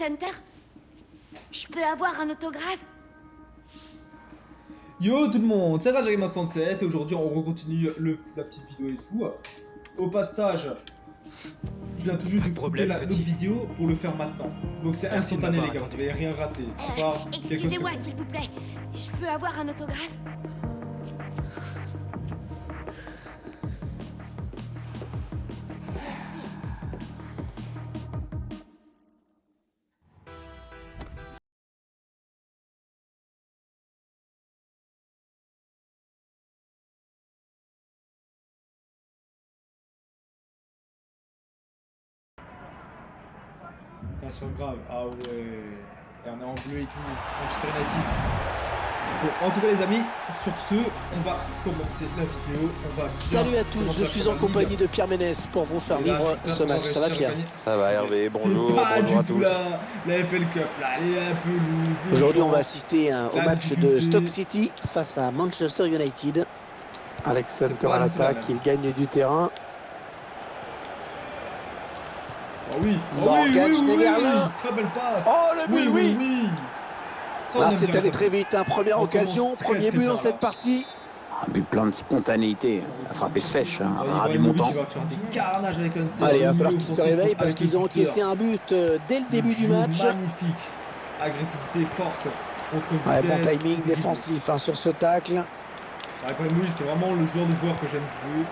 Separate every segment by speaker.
Speaker 1: Hunter? Je peux avoir un autographe?
Speaker 2: Yo tout le monde, c'est Rajagame67 et aujourd'hui on continue la petite vidéo et tout. Au passage, je viens tout juste de couper l'autre vidéo pour le faire maintenant. Donc c'est instantané les gars, vous n'avez rien raté. À part quelques
Speaker 1: Excusez-moi
Speaker 2: secondes.
Speaker 1: s'il vous plaît. Je peux avoir un autographe?
Speaker 2: Attention grave, ah ouais. Et on est en bleu et tout, Manchester United. Bon, en tout cas les amis, sur ce, on va commencer la vidéo. On va
Speaker 3: Salut à tous, je suis en compagnie de Pierre Ménès pour vous faire vivre ce match. Ça va Pierre?
Speaker 4: Ça va Hervé, bonjour,
Speaker 2: c'est pas
Speaker 4: bonjour à
Speaker 2: du tout
Speaker 4: tous.
Speaker 2: la FL Cup là, elle est un peu loose.
Speaker 3: Aujourd'hui on va assister au
Speaker 2: la
Speaker 3: match de
Speaker 2: difficulté.
Speaker 3: Stoke City face à Manchester United. Alex
Speaker 2: C'est
Speaker 3: Hunter
Speaker 2: pas
Speaker 3: à
Speaker 2: du tout la
Speaker 3: l'attaque,
Speaker 2: même.
Speaker 3: il gagne du terrain.
Speaker 2: Oh oui,
Speaker 3: Morgan Schneiderlin.
Speaker 2: très belle passe.
Speaker 3: Oh le but, oui.
Speaker 2: Ça, on
Speaker 3: Ah,
Speaker 2: aime
Speaker 3: c'est
Speaker 2: bien
Speaker 3: allé
Speaker 2: ça.
Speaker 3: très vite, première
Speaker 2: On
Speaker 3: occasion,
Speaker 2: commence très,
Speaker 3: premier
Speaker 2: très
Speaker 3: but
Speaker 2: bien,
Speaker 3: dans
Speaker 2: là.
Speaker 3: cette partie.
Speaker 4: Un but plein de spontanéité, la frappe est sèche, un ras du
Speaker 2: Ibrahimovic,
Speaker 4: montant.
Speaker 2: il va faire des carnages avec Hunter.
Speaker 3: Allez, il va
Speaker 2: Au
Speaker 3: falloir
Speaker 2: milieu
Speaker 3: qu'ils se
Speaker 2: offensif
Speaker 3: réveillent parce
Speaker 2: avec
Speaker 3: qu'ils
Speaker 2: le
Speaker 3: ont
Speaker 2: buteur.
Speaker 3: encaissé un but dès le début du
Speaker 2: Jeu
Speaker 3: match.
Speaker 2: Magnifique. Agressivité, force contre
Speaker 3: Ouais,
Speaker 2: vitesse.
Speaker 3: bon timing
Speaker 2: dribble.
Speaker 3: défensif sur ce tacle.
Speaker 2: Ibrahimovic, c'est vraiment le genre de joueur que j'aime jouer.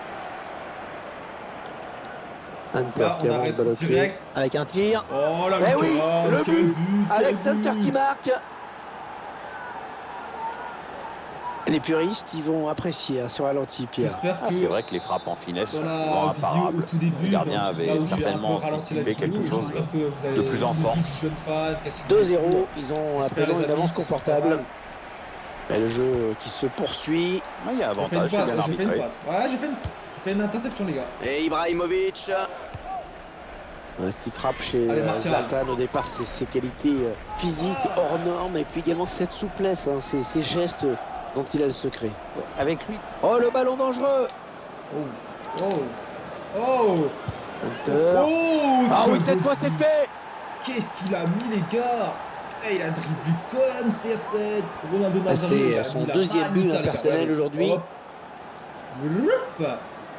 Speaker 3: Hunter
Speaker 2: Là,
Speaker 3: qui
Speaker 2: on
Speaker 3: avance
Speaker 2: arrête
Speaker 3: de l'autre pied
Speaker 2: direct.
Speaker 3: avec un tir.
Speaker 2: Oh là,
Speaker 3: Eh oui, le
Speaker 2: quel
Speaker 3: but.
Speaker 2: quel
Speaker 3: Alex Hunter
Speaker 2: but.
Speaker 3: qui marque. Les puristes, ils vont apprécier sur ralenti, Pierre.
Speaker 2: J'espère
Speaker 4: Ah,
Speaker 2: que
Speaker 4: c'est vrai que les frappes en finesse sont
Speaker 2: dans la
Speaker 4: souvent
Speaker 2: vidéo
Speaker 4: imparables.
Speaker 2: au tout début,
Speaker 4: Le gardien
Speaker 2: donc, là
Speaker 4: avait
Speaker 2: où j'ai
Speaker 4: certainement
Speaker 2: un peu ralenti la
Speaker 4: anticipé
Speaker 2: vidéo,
Speaker 4: quelque chose
Speaker 2: j'espère que vous avez
Speaker 4: de plus en
Speaker 2: beaucoup
Speaker 4: force.
Speaker 2: jeunes fans, qui assistent
Speaker 3: 2-0, ils ont à
Speaker 2: J'espère,
Speaker 3: présent
Speaker 2: les
Speaker 3: une
Speaker 2: amis,
Speaker 3: avance
Speaker 2: que c'est pas
Speaker 3: confortable.
Speaker 2: mal.
Speaker 3: Et le jeu qui se poursuit.
Speaker 4: Ah, il y a
Speaker 2: J'ai fait une
Speaker 4: avantage, c'est bien
Speaker 2: passe, j'ai fait une
Speaker 4: arbitré.
Speaker 2: passe. Ouais, j'ai fait une interception les gars.
Speaker 3: Et Ibrahimovic. Ce qui frappe chez
Speaker 2: Allez, Martial.
Speaker 3: Zlatan au départ, c'est ses qualités physiques hors normes et puis également cette souplesse, ces gestes dont il a le secret.
Speaker 4: Avec lui,
Speaker 3: Oh, le ballon dangereux.
Speaker 2: Oh, oh, oh,
Speaker 3: Hunter.
Speaker 2: oh.
Speaker 3: Ah
Speaker 2: très
Speaker 3: oui, cette
Speaker 2: beau
Speaker 3: fois c'est
Speaker 2: but.
Speaker 3: fait.
Speaker 2: Qu'est-ce qu'il a mis les gars. Eh, il a dribblé comme CR7. Ronaldo
Speaker 3: Ah,
Speaker 2: Nazario.
Speaker 3: c'est
Speaker 2: il a
Speaker 3: son
Speaker 2: mis la
Speaker 3: deuxième but
Speaker 2: manita, les gars.
Speaker 3: personnel
Speaker 2: Allez,
Speaker 3: aujourd'hui.
Speaker 2: hop. Hop.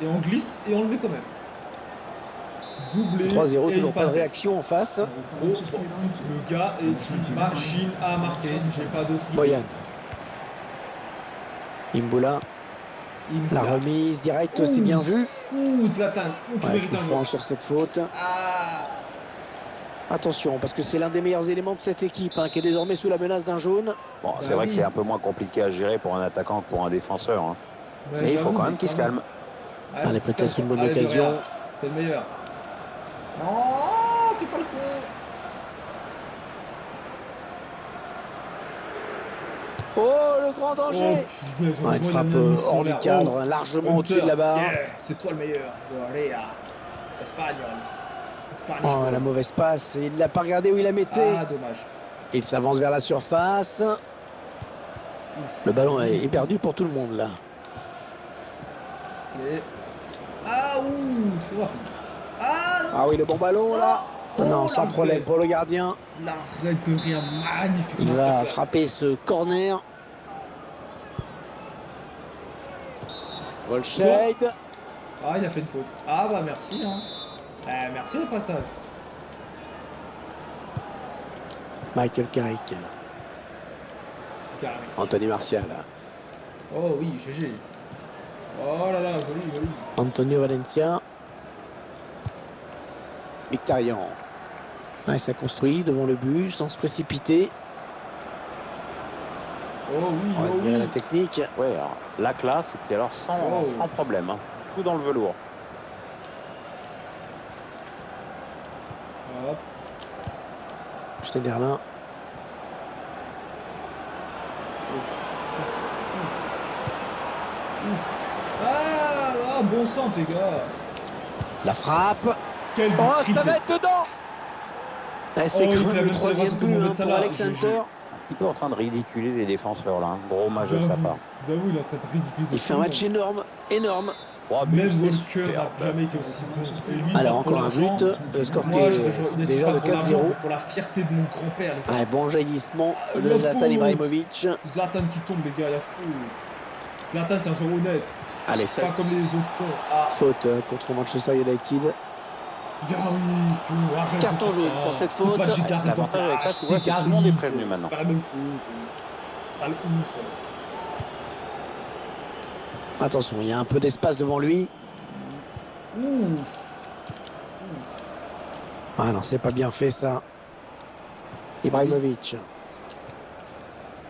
Speaker 2: Et on glisse et on le met quand même. Doublé.
Speaker 3: 3-0,
Speaker 2: et
Speaker 3: toujours
Speaker 2: une
Speaker 3: pas de
Speaker 2: passe
Speaker 3: réaction en face.
Speaker 2: Gros, le gars est une machine à marquer. J'ai pas d'autre idée.
Speaker 3: Boyan. Imbula.
Speaker 2: Il me
Speaker 3: La
Speaker 2: l'a.
Speaker 3: remise directe, c'est bien vu.
Speaker 2: Ouh, Zlatan. Ouh, tu
Speaker 3: Ouais,
Speaker 2: mérites
Speaker 3: coup
Speaker 2: un
Speaker 3: franc
Speaker 2: goal.
Speaker 3: sur cette faute.
Speaker 2: Ah.
Speaker 3: Attention, parce que c'est l'un des meilleurs éléments de cette équipe qui est désormais sous la menace d'un jaune.
Speaker 4: bon, c'est
Speaker 2: Bah
Speaker 4: vrai
Speaker 2: oui.
Speaker 4: que c'est un peu moins compliqué à gérer pour un attaquant que pour un défenseur. Hein.
Speaker 2: Ouais,
Speaker 4: Mais il faut
Speaker 2: j'avoue,
Speaker 4: quand
Speaker 2: mais
Speaker 4: même qu'il se
Speaker 2: quand même.
Speaker 4: calme.
Speaker 2: Ouais,
Speaker 3: Allez,
Speaker 2: faut qu'il se
Speaker 3: peut-être
Speaker 2: calme.
Speaker 3: une bonne
Speaker 2: Allez,
Speaker 3: occasion.
Speaker 2: Derrière. T'es le meilleur. Non, fais pas le con.
Speaker 3: Oh, le grand
Speaker 2: Oh,
Speaker 3: danger.
Speaker 2: punaise,
Speaker 3: Ouais, une
Speaker 2: heureusement, il a
Speaker 3: frappe
Speaker 2: mis un miss
Speaker 3: hors
Speaker 2: sur
Speaker 3: du
Speaker 2: l'air.
Speaker 3: cadre,
Speaker 2: Oh,
Speaker 3: largement
Speaker 2: Hunter,
Speaker 3: au-dessus de la barre.
Speaker 2: yeah, c'est toi le meilleur. Allez, Espagnol. Espagnol.
Speaker 3: Oh, la mauvaise passe, il l'a pas regardé où il la mettait.
Speaker 2: Ah, dommage.
Speaker 3: Il s'avance vers la surface. Le ballon est perdu pour tout le monde là.
Speaker 2: Et... Ah, ouh, trop rapide. Ah, non.
Speaker 3: Ah oui, le bon ballon là.
Speaker 2: Oh,
Speaker 3: Non, sans
Speaker 2: l'arrêt.
Speaker 3: problème pour le gardien.
Speaker 2: L'arrêt de rien magnifique.
Speaker 3: Il va
Speaker 2: masterclass.
Speaker 3: frapper ce corner. Wolshade.
Speaker 2: Ah, il a fait une faute. Ah, bah merci. Hein. Merci au passage.
Speaker 3: Michael Carrick.
Speaker 2: Carré.
Speaker 3: Anthony Martial.
Speaker 2: Oh oui, GG. Oh là là, joli, joli.
Speaker 3: Antonio Valencia. Mkhitaryan. Ouais, ça construit devant le but sans se précipiter.
Speaker 2: Oh oui,
Speaker 3: On va
Speaker 2: oh
Speaker 3: admirer
Speaker 2: oui.
Speaker 3: la technique.
Speaker 4: Ouais, alors, la classe, et puis alors
Speaker 2: Oh.
Speaker 4: sans problème. Hein. Tout dans le velours.
Speaker 2: Hop.
Speaker 3: Schneiderlin.
Speaker 2: Ah, bon sang, les gars.
Speaker 3: La frappe.
Speaker 2: Quel but
Speaker 3: Oh, ça
Speaker 2: triplé.
Speaker 3: va être dedans. Ouais, c'est
Speaker 2: Oh, il
Speaker 3: quand
Speaker 2: fait la
Speaker 3: même le
Speaker 2: même
Speaker 3: troisième
Speaker 2: célébration que
Speaker 3: but
Speaker 2: Mohamed
Speaker 3: pour
Speaker 2: Salah.
Speaker 3: Alex
Speaker 2: GG.
Speaker 3: Hunter.
Speaker 4: Un petit peu en train de ridiculiser les défenseurs là. Hein. Gros match de sa part.
Speaker 2: J'avoue, il est en train de ridiculiser.
Speaker 3: Il fait un
Speaker 2: tout le
Speaker 3: match
Speaker 2: monde.
Speaker 3: énorme, énorme.
Speaker 5: 3 buts,
Speaker 2: Même
Speaker 5: c'est
Speaker 2: Walker
Speaker 5: superbe.
Speaker 2: n'a jamais été aussi bon. Et lui,
Speaker 3: Alors
Speaker 2: pour
Speaker 3: encore un
Speaker 2: l'argent,
Speaker 3: but, le score qui
Speaker 2: moi, je
Speaker 3: est
Speaker 2: rejoins une
Speaker 3: déjà de
Speaker 2: pour l'argent,
Speaker 3: 4-0.
Speaker 2: mais pour la fierté de mon grand-père, les gars.
Speaker 3: Ouais, bon jaillissement de
Speaker 2: le
Speaker 3: Zlatan
Speaker 2: fou.
Speaker 3: Ibrahimovic.
Speaker 2: Zlatan qui tombe, les gars, il y a fou. Zlatan, c'est un joueur honnête.
Speaker 3: Allez,
Speaker 2: Pas
Speaker 3: ça
Speaker 2: comme les autres cons. Ah,
Speaker 3: faute contre Manchester United.
Speaker 2: Gary, arrête
Speaker 3: Carton
Speaker 2: de faire
Speaker 3: jaune
Speaker 2: ça.
Speaker 3: pour cette
Speaker 2: Faut
Speaker 3: faute.
Speaker 2: pas dire Gary d'en
Speaker 5: L'avantage
Speaker 2: faire.
Speaker 5: avec ça, tu vois,
Speaker 2: T'es
Speaker 5: c'est que tout le
Speaker 2: Gary,
Speaker 5: monde est prévenu
Speaker 2: c'est
Speaker 5: maintenant.
Speaker 2: pas la même chose. Ça le ouf.
Speaker 3: Attention, il y a un peu d'espace devant lui.
Speaker 2: Ouf.
Speaker 3: Ah non, c'est pas bien fait ça. Ibrahimovic.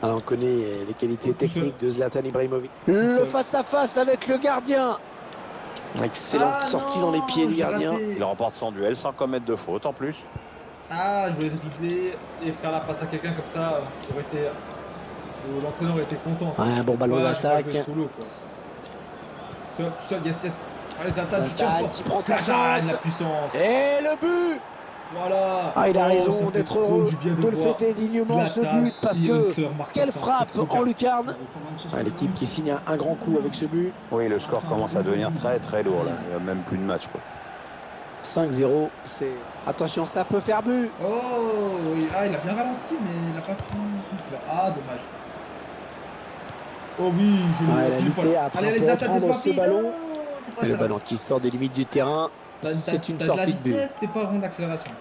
Speaker 3: Alors on connaît les qualités techniques de Zlatan Ibrahimovic. Le face-à-face avec le gardien. Excellente
Speaker 2: Ah
Speaker 3: sortie
Speaker 2: non,
Speaker 3: dans les pieds du
Speaker 2: j'ai
Speaker 3: gardien.
Speaker 2: raté.
Speaker 5: Il remporte son duel sans commettre de faute en plus.
Speaker 2: Ah, je voulais dribbler et faire la passe à quelqu'un comme ça. Aurait été... L'entraîneur aurait été content.
Speaker 3: Ouais, un bon ballon
Speaker 2: Ouais,
Speaker 3: d'attaque.
Speaker 2: je vais jouer solo, quoi. Tout seul, yes, yes. Allez, Zlatan, tu
Speaker 3: Zlatan
Speaker 2: tires fort.
Speaker 3: qui prend sa
Speaker 2: Zlatan,
Speaker 3: chance.
Speaker 2: la puissance.
Speaker 3: Et le but.
Speaker 2: Voilà.
Speaker 3: Ah, il a
Speaker 2: Oh, ça
Speaker 3: raison
Speaker 2: fait
Speaker 3: d'être
Speaker 2: trop
Speaker 3: heureux
Speaker 2: du bien
Speaker 3: de le
Speaker 2: voir
Speaker 3: fêter dignement ce
Speaker 2: Zlatan
Speaker 3: but parce
Speaker 2: et
Speaker 3: que
Speaker 2: Hunter marquent
Speaker 3: quelle
Speaker 2: ça,
Speaker 3: frappe
Speaker 2: c'est trop
Speaker 3: en
Speaker 2: bien.
Speaker 3: lucarne. Ah, l'équipe qui signe un grand coup avec ce but.
Speaker 5: Oui, le score commence à devenir très très lourd là. Il n'y a même plus de match quoi.
Speaker 3: 5-0, c'est... Attention, ça peut faire but.
Speaker 2: Oh, oui. Ah, il a bien ralenti, mais il n'a pas pris une fleur. Ah, dommage. Oh oui, je
Speaker 3: Ouais,
Speaker 2: l'ai
Speaker 3: la
Speaker 2: pile
Speaker 3: lutte
Speaker 2: poil.
Speaker 3: après,
Speaker 2: Allez,
Speaker 3: on
Speaker 2: allez,
Speaker 3: peut
Speaker 2: Zlatan, t'es
Speaker 3: reprendre
Speaker 2: pas
Speaker 3: ce
Speaker 2: fini.
Speaker 3: ballon.
Speaker 2: Non, t'es pas
Speaker 3: Et le
Speaker 2: ça.
Speaker 3: ballon qui sort des limites du terrain, c'est une sortie de but.
Speaker 2: T'es pas rond d'accélération.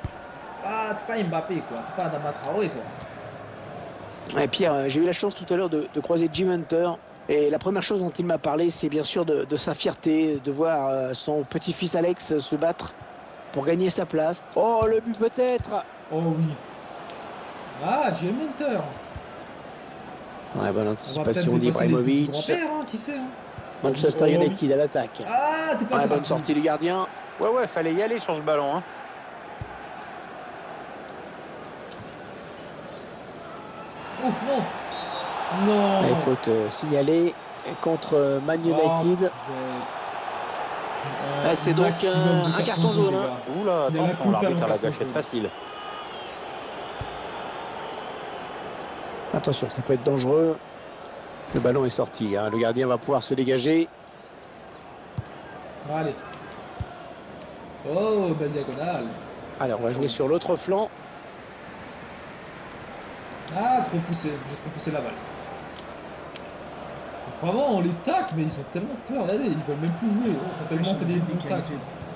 Speaker 2: Ah, t'es pas Mbappé, quoi. T'es pas Adama Traoré, toi.
Speaker 3: Et Pierre, j'ai eu la chance tout à l'heure de croiser Jim Hunter. Et la première chose dont il m'a parlé, c'est bien sûr de sa fierté, de voir son petit-fils Alex se battre pour gagner sa place. Oh, le but peut-être.
Speaker 2: Oh oui. Ah, Jim Hunter.
Speaker 3: Ouais, bonne
Speaker 2: On va
Speaker 3: anticipation
Speaker 2: peut-être dépasser les
Speaker 3: d'Ibrahimovic.
Speaker 2: buts du grand-père, hein, qui sait, hein.
Speaker 3: Manchester
Speaker 2: Oh, oui.
Speaker 3: United à l'attaque.
Speaker 2: Ah, t'es pas
Speaker 3: Ouais,
Speaker 2: ça.
Speaker 3: bonne sortie du gardien.
Speaker 5: Ouais, fallait y aller sur ce ballon. Hein.
Speaker 2: Oh, non. Non.
Speaker 3: Et faute signalée contre Man United.
Speaker 2: Ah,
Speaker 3: c'est donc un carton jaune, hein.
Speaker 5: Oula,
Speaker 2: Il y a la
Speaker 5: attention, l'arbitre à la
Speaker 2: carton
Speaker 5: gâchette
Speaker 2: jaune.
Speaker 5: facile.
Speaker 3: Attention, ça peut être dangereux. Le ballon est sorti, hein. Le gardien va pouvoir se dégager.
Speaker 2: Allez. Oh, belle diagonale.
Speaker 3: Allez, on va jouer sur l'autre flanc.
Speaker 2: Ah, trop poussé. J'ai trop poussé la balle. Vraiment, on les tacle, mais ils ont tellement peur. Regardez, ils veulent même plus jouer. Ils ont tellement fait des bons tacles.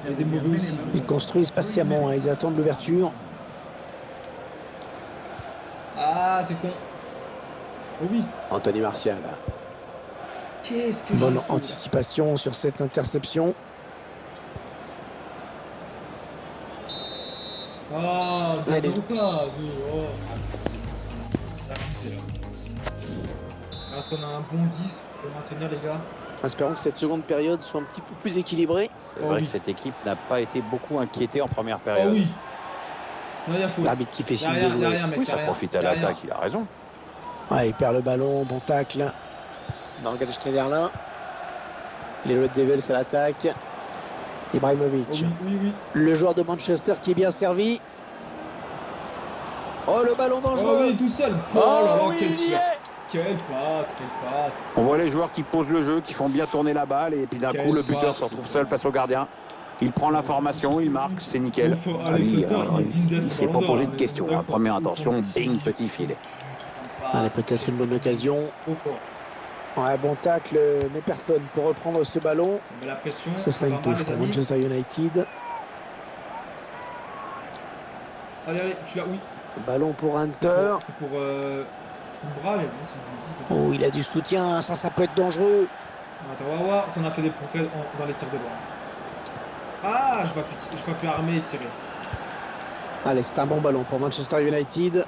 Speaker 2: Et des mauvais aussi.
Speaker 3: Ils construisent patiemment, hein. Ils attendent l'ouverture.
Speaker 2: Ah, c'est con. Oh oui.
Speaker 3: Anthony Martial.
Speaker 2: Qu'est-ce que
Speaker 3: Bonne
Speaker 2: j'ai fait,
Speaker 3: anticipation sur cette interception.
Speaker 2: là. Ah,
Speaker 3: Allez.
Speaker 2: t'as pas. Oh, ça a poussé, là. Reste, on a un bon 10 pour maintenir, les gars.
Speaker 3: Espérons que cette seconde période soit un petit peu plus équilibrée.
Speaker 5: C'est
Speaker 2: Oh
Speaker 5: vrai
Speaker 2: oui.
Speaker 5: que cette équipe n'a pas été beaucoup inquiétée en première
Speaker 2: Oh
Speaker 5: période.
Speaker 2: oui. Non, y a faute.
Speaker 3: L'arbitre qui fait
Speaker 2: Y a
Speaker 3: signe de
Speaker 2: rien, y a
Speaker 3: jouer.
Speaker 2: rien, mec.
Speaker 5: Oui,
Speaker 2: y a
Speaker 5: ça
Speaker 2: rien.
Speaker 5: profite à
Speaker 2: Y a rien.
Speaker 5: l'attaque, il a raison.
Speaker 3: Ouais, il perd le ballon, bon tacle. Morgan Schneiderlin. Les Red Devils à l'attaque. Ibrahimovic.
Speaker 2: Oh oui, oui, oui.
Speaker 3: Le joueur de Manchester qui est bien servi. Oh, le ballon
Speaker 2: Oh
Speaker 3: dangereux.
Speaker 2: oui, tout seul. Oh,
Speaker 3: Oh,
Speaker 2: là là,
Speaker 3: oui,
Speaker 2: quel
Speaker 3: il y
Speaker 2: tir.
Speaker 3: est.
Speaker 2: Quelle passe, quelle passe.
Speaker 5: On voit les joueurs qui posent le jeu, qui font bien tourner la balle, et puis d'un
Speaker 2: Quelle
Speaker 5: coup, le buteur
Speaker 2: passe.
Speaker 5: se retrouve seul face au gardien. Il prend l'information, il marque, c'est nickel.
Speaker 2: Faut-
Speaker 5: Ah,
Speaker 2: Alex
Speaker 5: lui,
Speaker 2: Hunter, il est digne d'être
Speaker 5: il s'est
Speaker 2: Ballon
Speaker 5: pas
Speaker 2: d'Or,
Speaker 5: posé
Speaker 2: hein,
Speaker 5: de
Speaker 2: mais
Speaker 5: questions.
Speaker 2: c'est
Speaker 5: hein.
Speaker 2: vrai
Speaker 5: Première
Speaker 2: qu'on-
Speaker 5: intention,
Speaker 2: qu'on-
Speaker 5: bing, petit filet.
Speaker 3: Allez, peut-être une bonne occasion.
Speaker 2: Trop fort.
Speaker 3: Ouais, bon tacle, mais personne pour reprendre ce ballon.
Speaker 2: Mais la pression,
Speaker 3: Ce sera
Speaker 2: c'est
Speaker 3: une
Speaker 2: pas mal,
Speaker 3: touche
Speaker 2: les
Speaker 3: pour
Speaker 2: amis.
Speaker 3: Manchester United.
Speaker 2: Allez, allez, tu l'as, oui.
Speaker 3: Ballon pour Hunter.
Speaker 2: C'est pour Umbra, mais bon, c'est du
Speaker 3: Oh, il a du soutien, ça peut être dangereux.
Speaker 2: Attends, on va voir si on a fait des progrès dans les tirs de loin. Ah, j'ai pas pu armer et tirer.
Speaker 3: Allez, c'est un bon ballon pour Manchester United.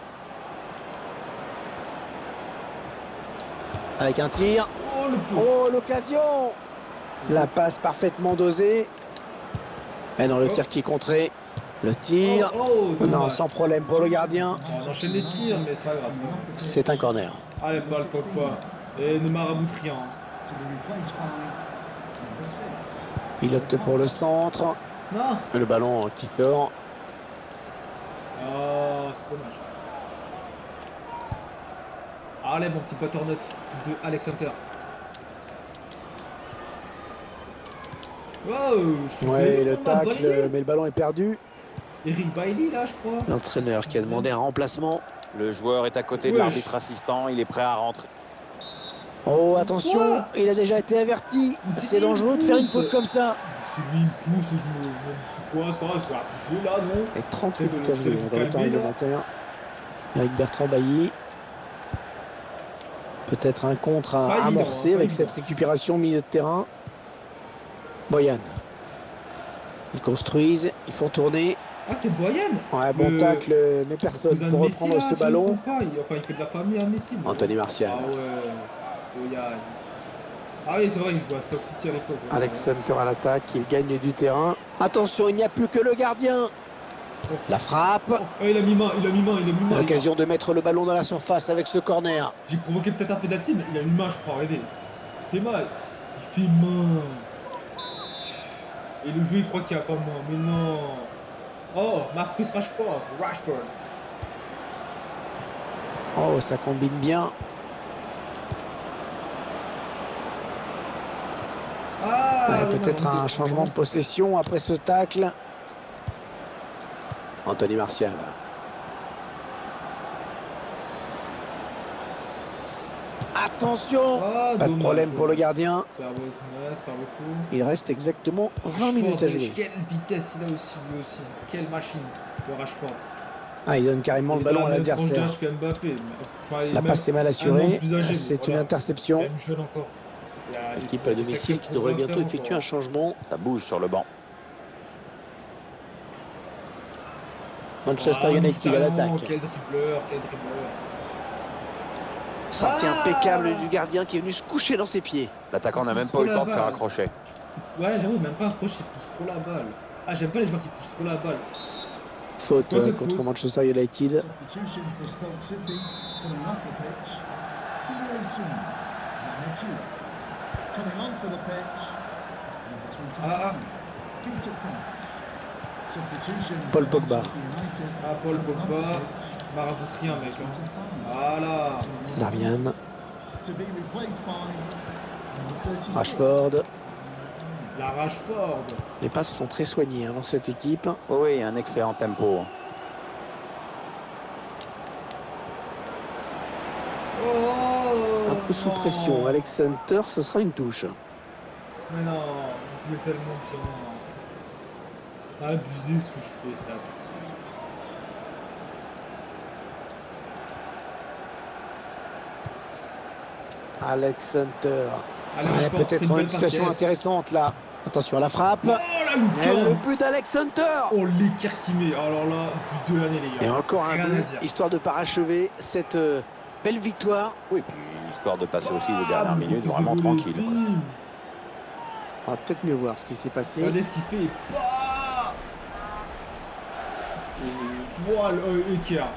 Speaker 3: Avec un tir.
Speaker 2: Oh, le pot.
Speaker 3: Oh, l'occasion. La passe parfaitement dosée. Et dans le tir qui est contré. Le tir.
Speaker 2: Oh,
Speaker 3: Non,
Speaker 2: dommage.
Speaker 3: sans problème pour le gardien.
Speaker 2: On enchaîne les tirs, mais c'est pas grave.
Speaker 3: C'est un corner.
Speaker 2: Allez, balle, Pogba. Et ne maraboute rien.
Speaker 3: Il opte pour le centre.
Speaker 2: Non.
Speaker 3: Le ballon qui sort.
Speaker 2: Oh, c'est dommage. Allez, mon petit butternut de Alex Hunter. Wow, je trouve
Speaker 3: Ouais,
Speaker 2: que-
Speaker 3: le
Speaker 2: oh, bah, bonne
Speaker 3: tacle,
Speaker 2: idée.
Speaker 3: mais le ballon est perdu.
Speaker 2: Eric Bailey, là, je crois.
Speaker 3: L'entraîneur qui a demandé un remplacement.
Speaker 5: Le joueur est à côté de
Speaker 2: Wesh.
Speaker 5: l'arbitre assistant, il est prêt à rentrer.
Speaker 3: Oh, attention,
Speaker 2: Quoi?
Speaker 3: il a déjà été averti.
Speaker 2: Mais
Speaker 3: C'est dangereux de
Speaker 2: une
Speaker 3: faire une
Speaker 2: pousse.
Speaker 3: faute comme ça.
Speaker 2: C'est lui, une pousse, je me. C'est quoi ça? C'est abusé là, non?
Speaker 3: Avec 38
Speaker 2: Peut-être
Speaker 3: buts à
Speaker 2: vous
Speaker 3: jouer
Speaker 2: calmer,
Speaker 3: dans le temps
Speaker 2: là.
Speaker 3: réglementaire. Avec Bertrand Bailly. Peut-être un contre à
Speaker 2: Pas évident,
Speaker 3: amorcer
Speaker 2: pas
Speaker 3: avec
Speaker 2: évident.
Speaker 3: cette récupération au milieu de terrain. Boyan. Ils construisent, ils font tourner.
Speaker 2: Ah, c'est Boyan.
Speaker 3: Ouais, bon
Speaker 2: Le-
Speaker 3: tacle, mais personne
Speaker 2: Cousin de
Speaker 3: pour
Speaker 2: Messi,
Speaker 3: reprendre
Speaker 2: là,
Speaker 3: ce
Speaker 2: si je me
Speaker 3: ballon.
Speaker 2: trompe pas. Enfin, il fait de la famille à Messi. mais-
Speaker 3: Anthony Martial.
Speaker 2: Ah ouais. Boyan. Ah oui, c'est vrai, il jouait à Stock City à l'époque. ouais.
Speaker 3: Alex Center à l'attaque, il gagne du terrain. Attention, il n'y a plus que le gardien. La frappe.
Speaker 2: Oh, il a mis main, il a mis main, il a mis main.
Speaker 3: L'occasion de mettre le ballon dans la surface avec ce corner.
Speaker 2: J'ai provoqué peut-être un pénalty, mais il a mis main, je crois. Regardez. Il fait mal. Il fait main. Et le jeu, il croit qu'il n'y a pas main. Mais non. Oh, Marcus Rashford. Rashford.
Speaker 3: Oh, ça combine bien.
Speaker 2: Ah,
Speaker 3: Ouais,
Speaker 2: oui,
Speaker 3: peut-être
Speaker 2: non,
Speaker 3: un changement de possession après ce tacle. Anthony Martial. Attention,
Speaker 2: Ah,
Speaker 3: pas de
Speaker 2: dommage,
Speaker 3: problème pour le gardien.
Speaker 2: Super beau, super beaucoup.
Speaker 3: Il reste exactement 20
Speaker 2: Rashford,
Speaker 3: minutes à
Speaker 2: mais
Speaker 3: jouer.
Speaker 2: Quelle vitesse il a aussi, lui aussi. Quelle machine, le Rashford.
Speaker 3: Ah, il donne carrément le
Speaker 2: Il a
Speaker 3: ballon à
Speaker 2: la même tranche
Speaker 3: l'adversaire.
Speaker 2: d'âge que Mbappé. mais- enfin, il est
Speaker 3: La
Speaker 2: même
Speaker 3: passe est mal
Speaker 2: un an
Speaker 3: assurée.
Speaker 2: plus âgé, mais
Speaker 3: C'est une
Speaker 2: voilà.
Speaker 3: interception.
Speaker 2: Même jeune encore. Il y a
Speaker 3: L'équipe
Speaker 2: des
Speaker 3: à domicile
Speaker 2: sacrés
Speaker 3: qui devrait
Speaker 2: progrès à
Speaker 3: bientôt
Speaker 2: faire
Speaker 3: effectuer un
Speaker 2: encore.
Speaker 3: changement.
Speaker 5: Ça bouge sur le banc.
Speaker 3: Manchester
Speaker 2: Ah,
Speaker 3: United à
Speaker 2: Mkhitaryan,
Speaker 3: l'attaque.
Speaker 2: Quel dribbleur, quel dribbleur.
Speaker 3: Sortie
Speaker 2: Ah,
Speaker 3: impeccable du gardien qui est venu se coucher dans ses pieds.
Speaker 5: L'attaquant n'a même pas
Speaker 2: Trop
Speaker 5: eu le
Speaker 2: la
Speaker 5: temps de faire un
Speaker 2: balle.
Speaker 5: crochet.
Speaker 2: Ouais, j'avoue, même pas un crochet, il pousse trop la balle. Ah, j'aime pas les joueurs qui poussent trop la balle.
Speaker 3: Faute
Speaker 2: C'est quoi cette
Speaker 3: contre
Speaker 2: faute
Speaker 3: Manchester United.
Speaker 6: Substitution for Stoke City coming off the pitch. Number 18, Mohamed coming onto the pitch. Number 25, Peter Crouch. Substitution
Speaker 3: Paul
Speaker 6: for
Speaker 3: Pogba.
Speaker 6: Manchester United
Speaker 2: Ah, Paul
Speaker 6: coming off
Speaker 2: Pogba.
Speaker 6: the pitch.
Speaker 2: Marabouterie, un mec. Hein.
Speaker 6: 25,
Speaker 2: Voilà.
Speaker 3: Darmian.
Speaker 6: to be replaced by number 36.
Speaker 3: Rashford.
Speaker 2: La Rashford.
Speaker 3: Les passes sont très soignées dans cette équipe.
Speaker 5: Oui, un excellent tempo.
Speaker 2: Oh,
Speaker 3: Un peu sous
Speaker 2: non.
Speaker 3: pression. Alex Center, ce sera une touche.
Speaker 2: Mais non, je voulais tellement bien. Abusé ce que je fais, c'est abusé.
Speaker 3: Alex Center.
Speaker 2: Allez,
Speaker 3: Ouais,
Speaker 2: Rashford, fais
Speaker 3: peut-être
Speaker 2: belle
Speaker 3: une situation
Speaker 2: passe, yes.
Speaker 3: intéressante là. Attention à la frappe.
Speaker 2: Oh la
Speaker 3: Et le
Speaker 2: Luca.
Speaker 3: but d'Alex Center.
Speaker 2: Oh l'écart qu'il met. Alors là, but de l'année les gars.
Speaker 3: Et encore un
Speaker 2: Rien à
Speaker 3: but,
Speaker 2: dire.
Speaker 3: histoire de parachever cette belle victoire.
Speaker 5: Oui, puis histoire de passer aussi les
Speaker 2: Ah,
Speaker 5: dernières
Speaker 2: beaucoup
Speaker 5: minutes
Speaker 2: plus de
Speaker 5: vraiment
Speaker 2: volets,
Speaker 5: tranquille.
Speaker 2: bim.
Speaker 3: On va peut-être mieux voir ce qui s'est passé.
Speaker 2: Regardez ce qu'il fait. Bah voilà, équerre.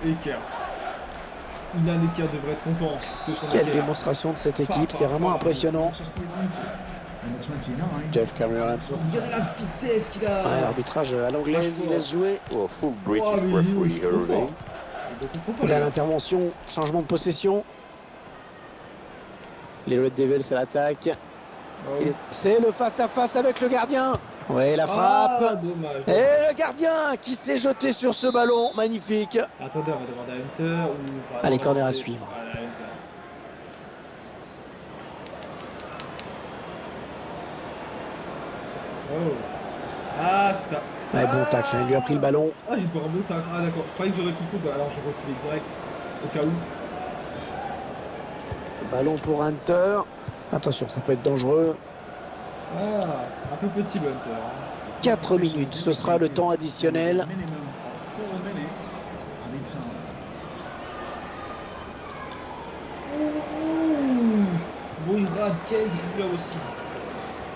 Speaker 2: Une année qui devrait être content de son
Speaker 3: Quelle
Speaker 2: équerre.
Speaker 3: démonstration de cette équipe, c'est vraiment impressionnant.
Speaker 6: Manchester United. Number 29.
Speaker 3: Jeff Cameron.
Speaker 2: On dirait la vitesse qu'il a.
Speaker 3: Ouais, l'arbitrage à l'anglaise, il laisse jouer.
Speaker 5: Oh, full British
Speaker 2: Oh, mais il est
Speaker 5: referee
Speaker 2: trop fort.
Speaker 5: early.
Speaker 2: Il est beaucoup trop fort, les
Speaker 3: Belle
Speaker 2: gars.
Speaker 3: intervention, changement de possession. Les Red Devils à l'attaque.
Speaker 2: Oh.
Speaker 3: Et c'est le face-à-face avec le gardien. Ouais, la
Speaker 2: Ah,
Speaker 3: frappe.
Speaker 2: dommage.
Speaker 3: Et le gardien qui s'est jeté sur ce ballon. Magnifique.
Speaker 2: Attendez, on va demander à Hunter ou...
Speaker 3: Allez, corner à suivre.
Speaker 2: Allez, Hunter. Oh. Ah, c'est un...
Speaker 3: Ouais, bon tacle, il lui a pris le ballon.
Speaker 2: Ah, j'ai pas un bon tacle. Ah, d'accord. Je croyais que j'aurais pris le coup. Bah, alors, j'ai reculé direct. Au cas où.
Speaker 3: Ballon pour Hunter. Attention, ça peut être dangereux.
Speaker 2: Ah, un peu petit, le Hunter.
Speaker 3: 4 minutes, ce sera le temps additionnel.
Speaker 6: Minimum of 4 minutes added time.
Speaker 2: Ouh, Boirad, quel dribbleur aussi.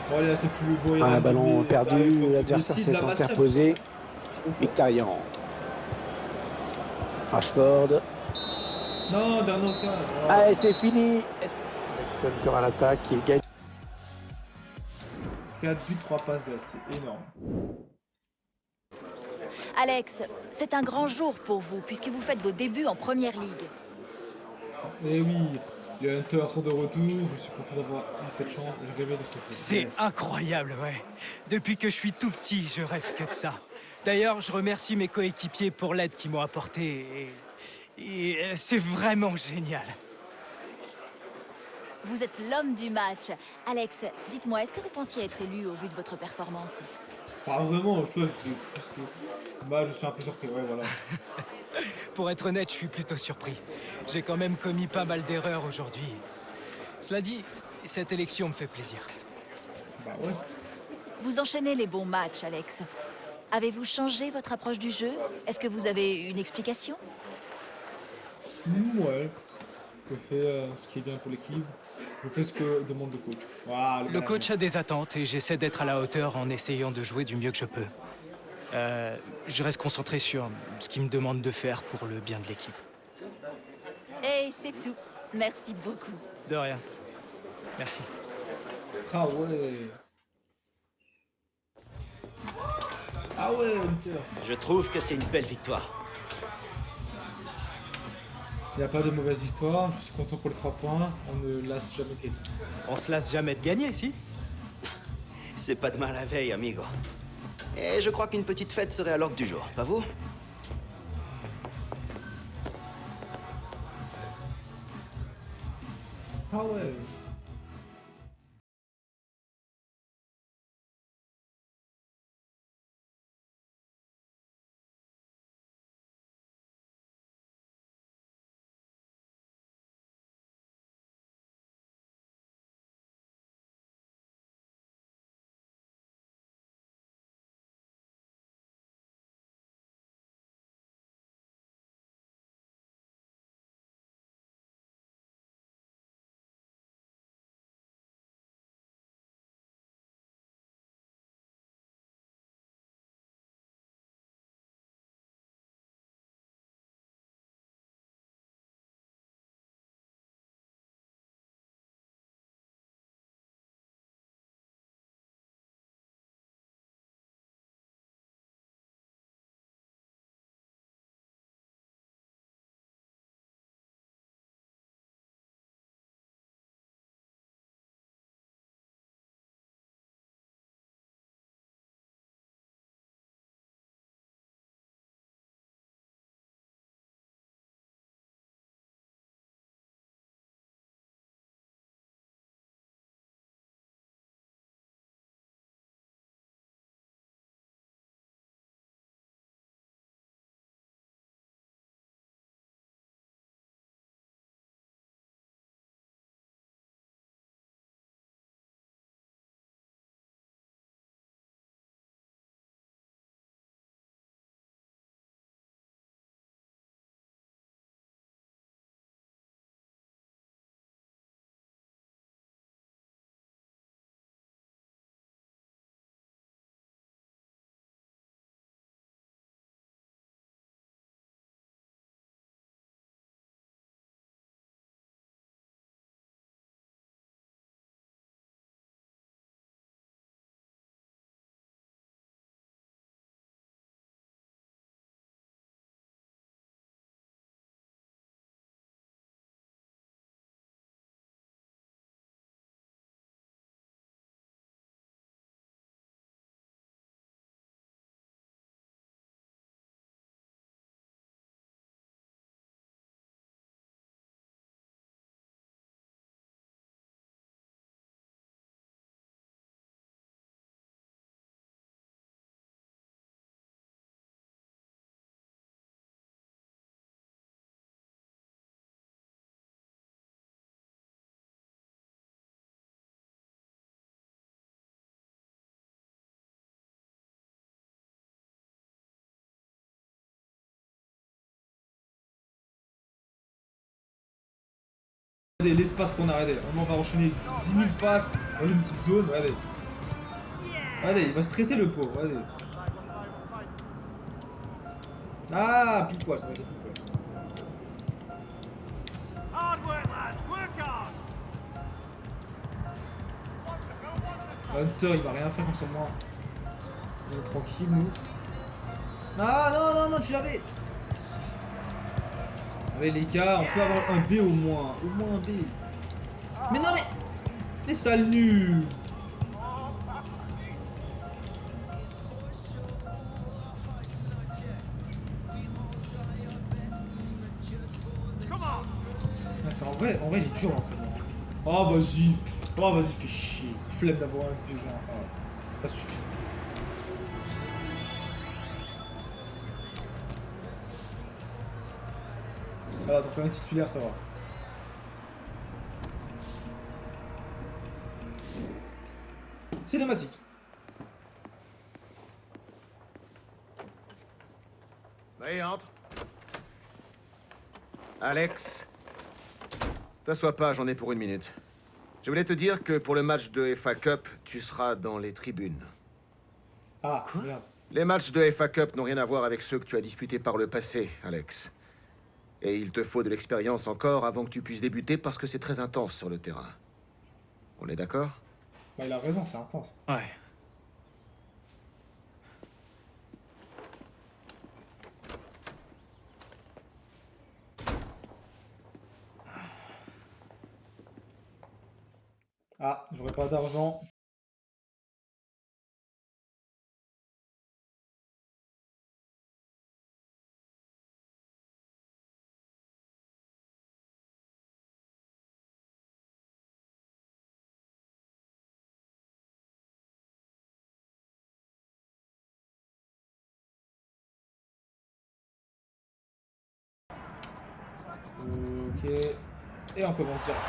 Speaker 2: Bon, allez, là, c'est plus le Boirad.
Speaker 3: Un ballon
Speaker 2: mais-
Speaker 3: perdu,
Speaker 2: bah,
Speaker 3: l'adversaire
Speaker 2: Messi de
Speaker 3: s'est
Speaker 2: la Masia,
Speaker 3: interposé.
Speaker 2: trop fort.
Speaker 3: Mkhitaryan. Rashford.
Speaker 2: Non, dernier cas.
Speaker 3: Allez, c'est fini. Alex Center à l'attaque, il gagne.
Speaker 2: 4 buts, 3 passes, là, c'est énorme.
Speaker 7: Alex, c'est un grand jour pour vous puisque vous faites vos débuts en Première Ligue.
Speaker 2: Eh oui, Les Hunters sont de retour, je suis content d'avoir eu cette chance, j'ai rêvé de ce jeu.
Speaker 8: C'est
Speaker 2: Yes.
Speaker 8: incroyable, ouais. Depuis que je suis tout petit, je rêve que de ça. D'ailleurs, je remercie mes coéquipiers pour l'aide qu'ils m'ont apportée et c'est vraiment génial.
Speaker 7: Vous êtes l'homme du match. Alex, dites-moi, est-ce que vous pensiez être élu au vu de votre performance?
Speaker 2: Pas vraiment, je suis un peu surpris, ouais, voilà.
Speaker 8: Pour être honnête, je suis plutôt surpris. J'ai quand même commis pas mal d'erreurs aujourd'hui. Cela dit, cette élection me fait plaisir.
Speaker 2: Bah ouais.
Speaker 7: Vous enchaînez les bons matchs, Alex. Avez-vous changé votre approche du jeu? Est-ce que vous avez une explication?
Speaker 2: Ouais. Je fais ce qui est bien pour l'équipe. Je fais ce que demande le coach. Voilà,
Speaker 8: Le coach a des attentes et j'essaie d'être à la hauteur en essayant de jouer du mieux que je peux. Je reste concentré sur ce qu'il me demande de faire pour le bien de l'équipe.
Speaker 7: Et c'est tout. Merci beaucoup.
Speaker 8: De rien. Merci.
Speaker 2: Ah ouais. Ah ouais, Hunter.
Speaker 9: Je trouve que c'est une belle victoire.
Speaker 2: Il n'y a pas de mauvaise victoire, je suis content pour les 3 points, on ne lasse jamais de gagner.
Speaker 8: On se lasse jamais de gagner, si?
Speaker 9: C'est pas demain la veille, amigo. Et je crois qu'une petite fête serait à l'ordre du jour, pas vous?
Speaker 2: Ah ouais. Regardez l'espace qu'on a, regardez, on va enchaîner 10 000 passes dans une petite zone, regardez. Regardez, il va stresser le pauvre, regardez. Ah, pile poil, ça va être pile poil. Hunter, il va rien faire comme ça, moi. On est tranquille, nous. Ah, non, non, non, tu l'avais. Allez, les gars, on peut avoir un B au moins un B. Mais non, mais... Mais sale nul. Ah, c'est en vrai, il est dur l'entraînement. Oh, vas-y. Oh, vas-y, fais chier. Flemme d'avoir un vieux genre. Ah, ça suffit. Ah, donc un titulaire, ça va. Cinématique.
Speaker 10: Allez, entre. Alex, t'assois pas, j'en ai pour 1 minute. Je voulais te dire que pour le match de FA Cup, tu seras dans les tribunes.
Speaker 2: Ah, merde.
Speaker 10: Les matchs de FA Cup n'ont rien à voir avec ceux que tu as disputés par le passé, Alex. Et il te faut de l'expérience encore avant que tu puisses débuter parce que c'est très intense sur le terrain. On est d'accord?
Speaker 2: Bah, il a raison, c'est intense.
Speaker 8: Ouais.
Speaker 2: Ah, j'aurais pas d'argent. Ok. Et on commence direct.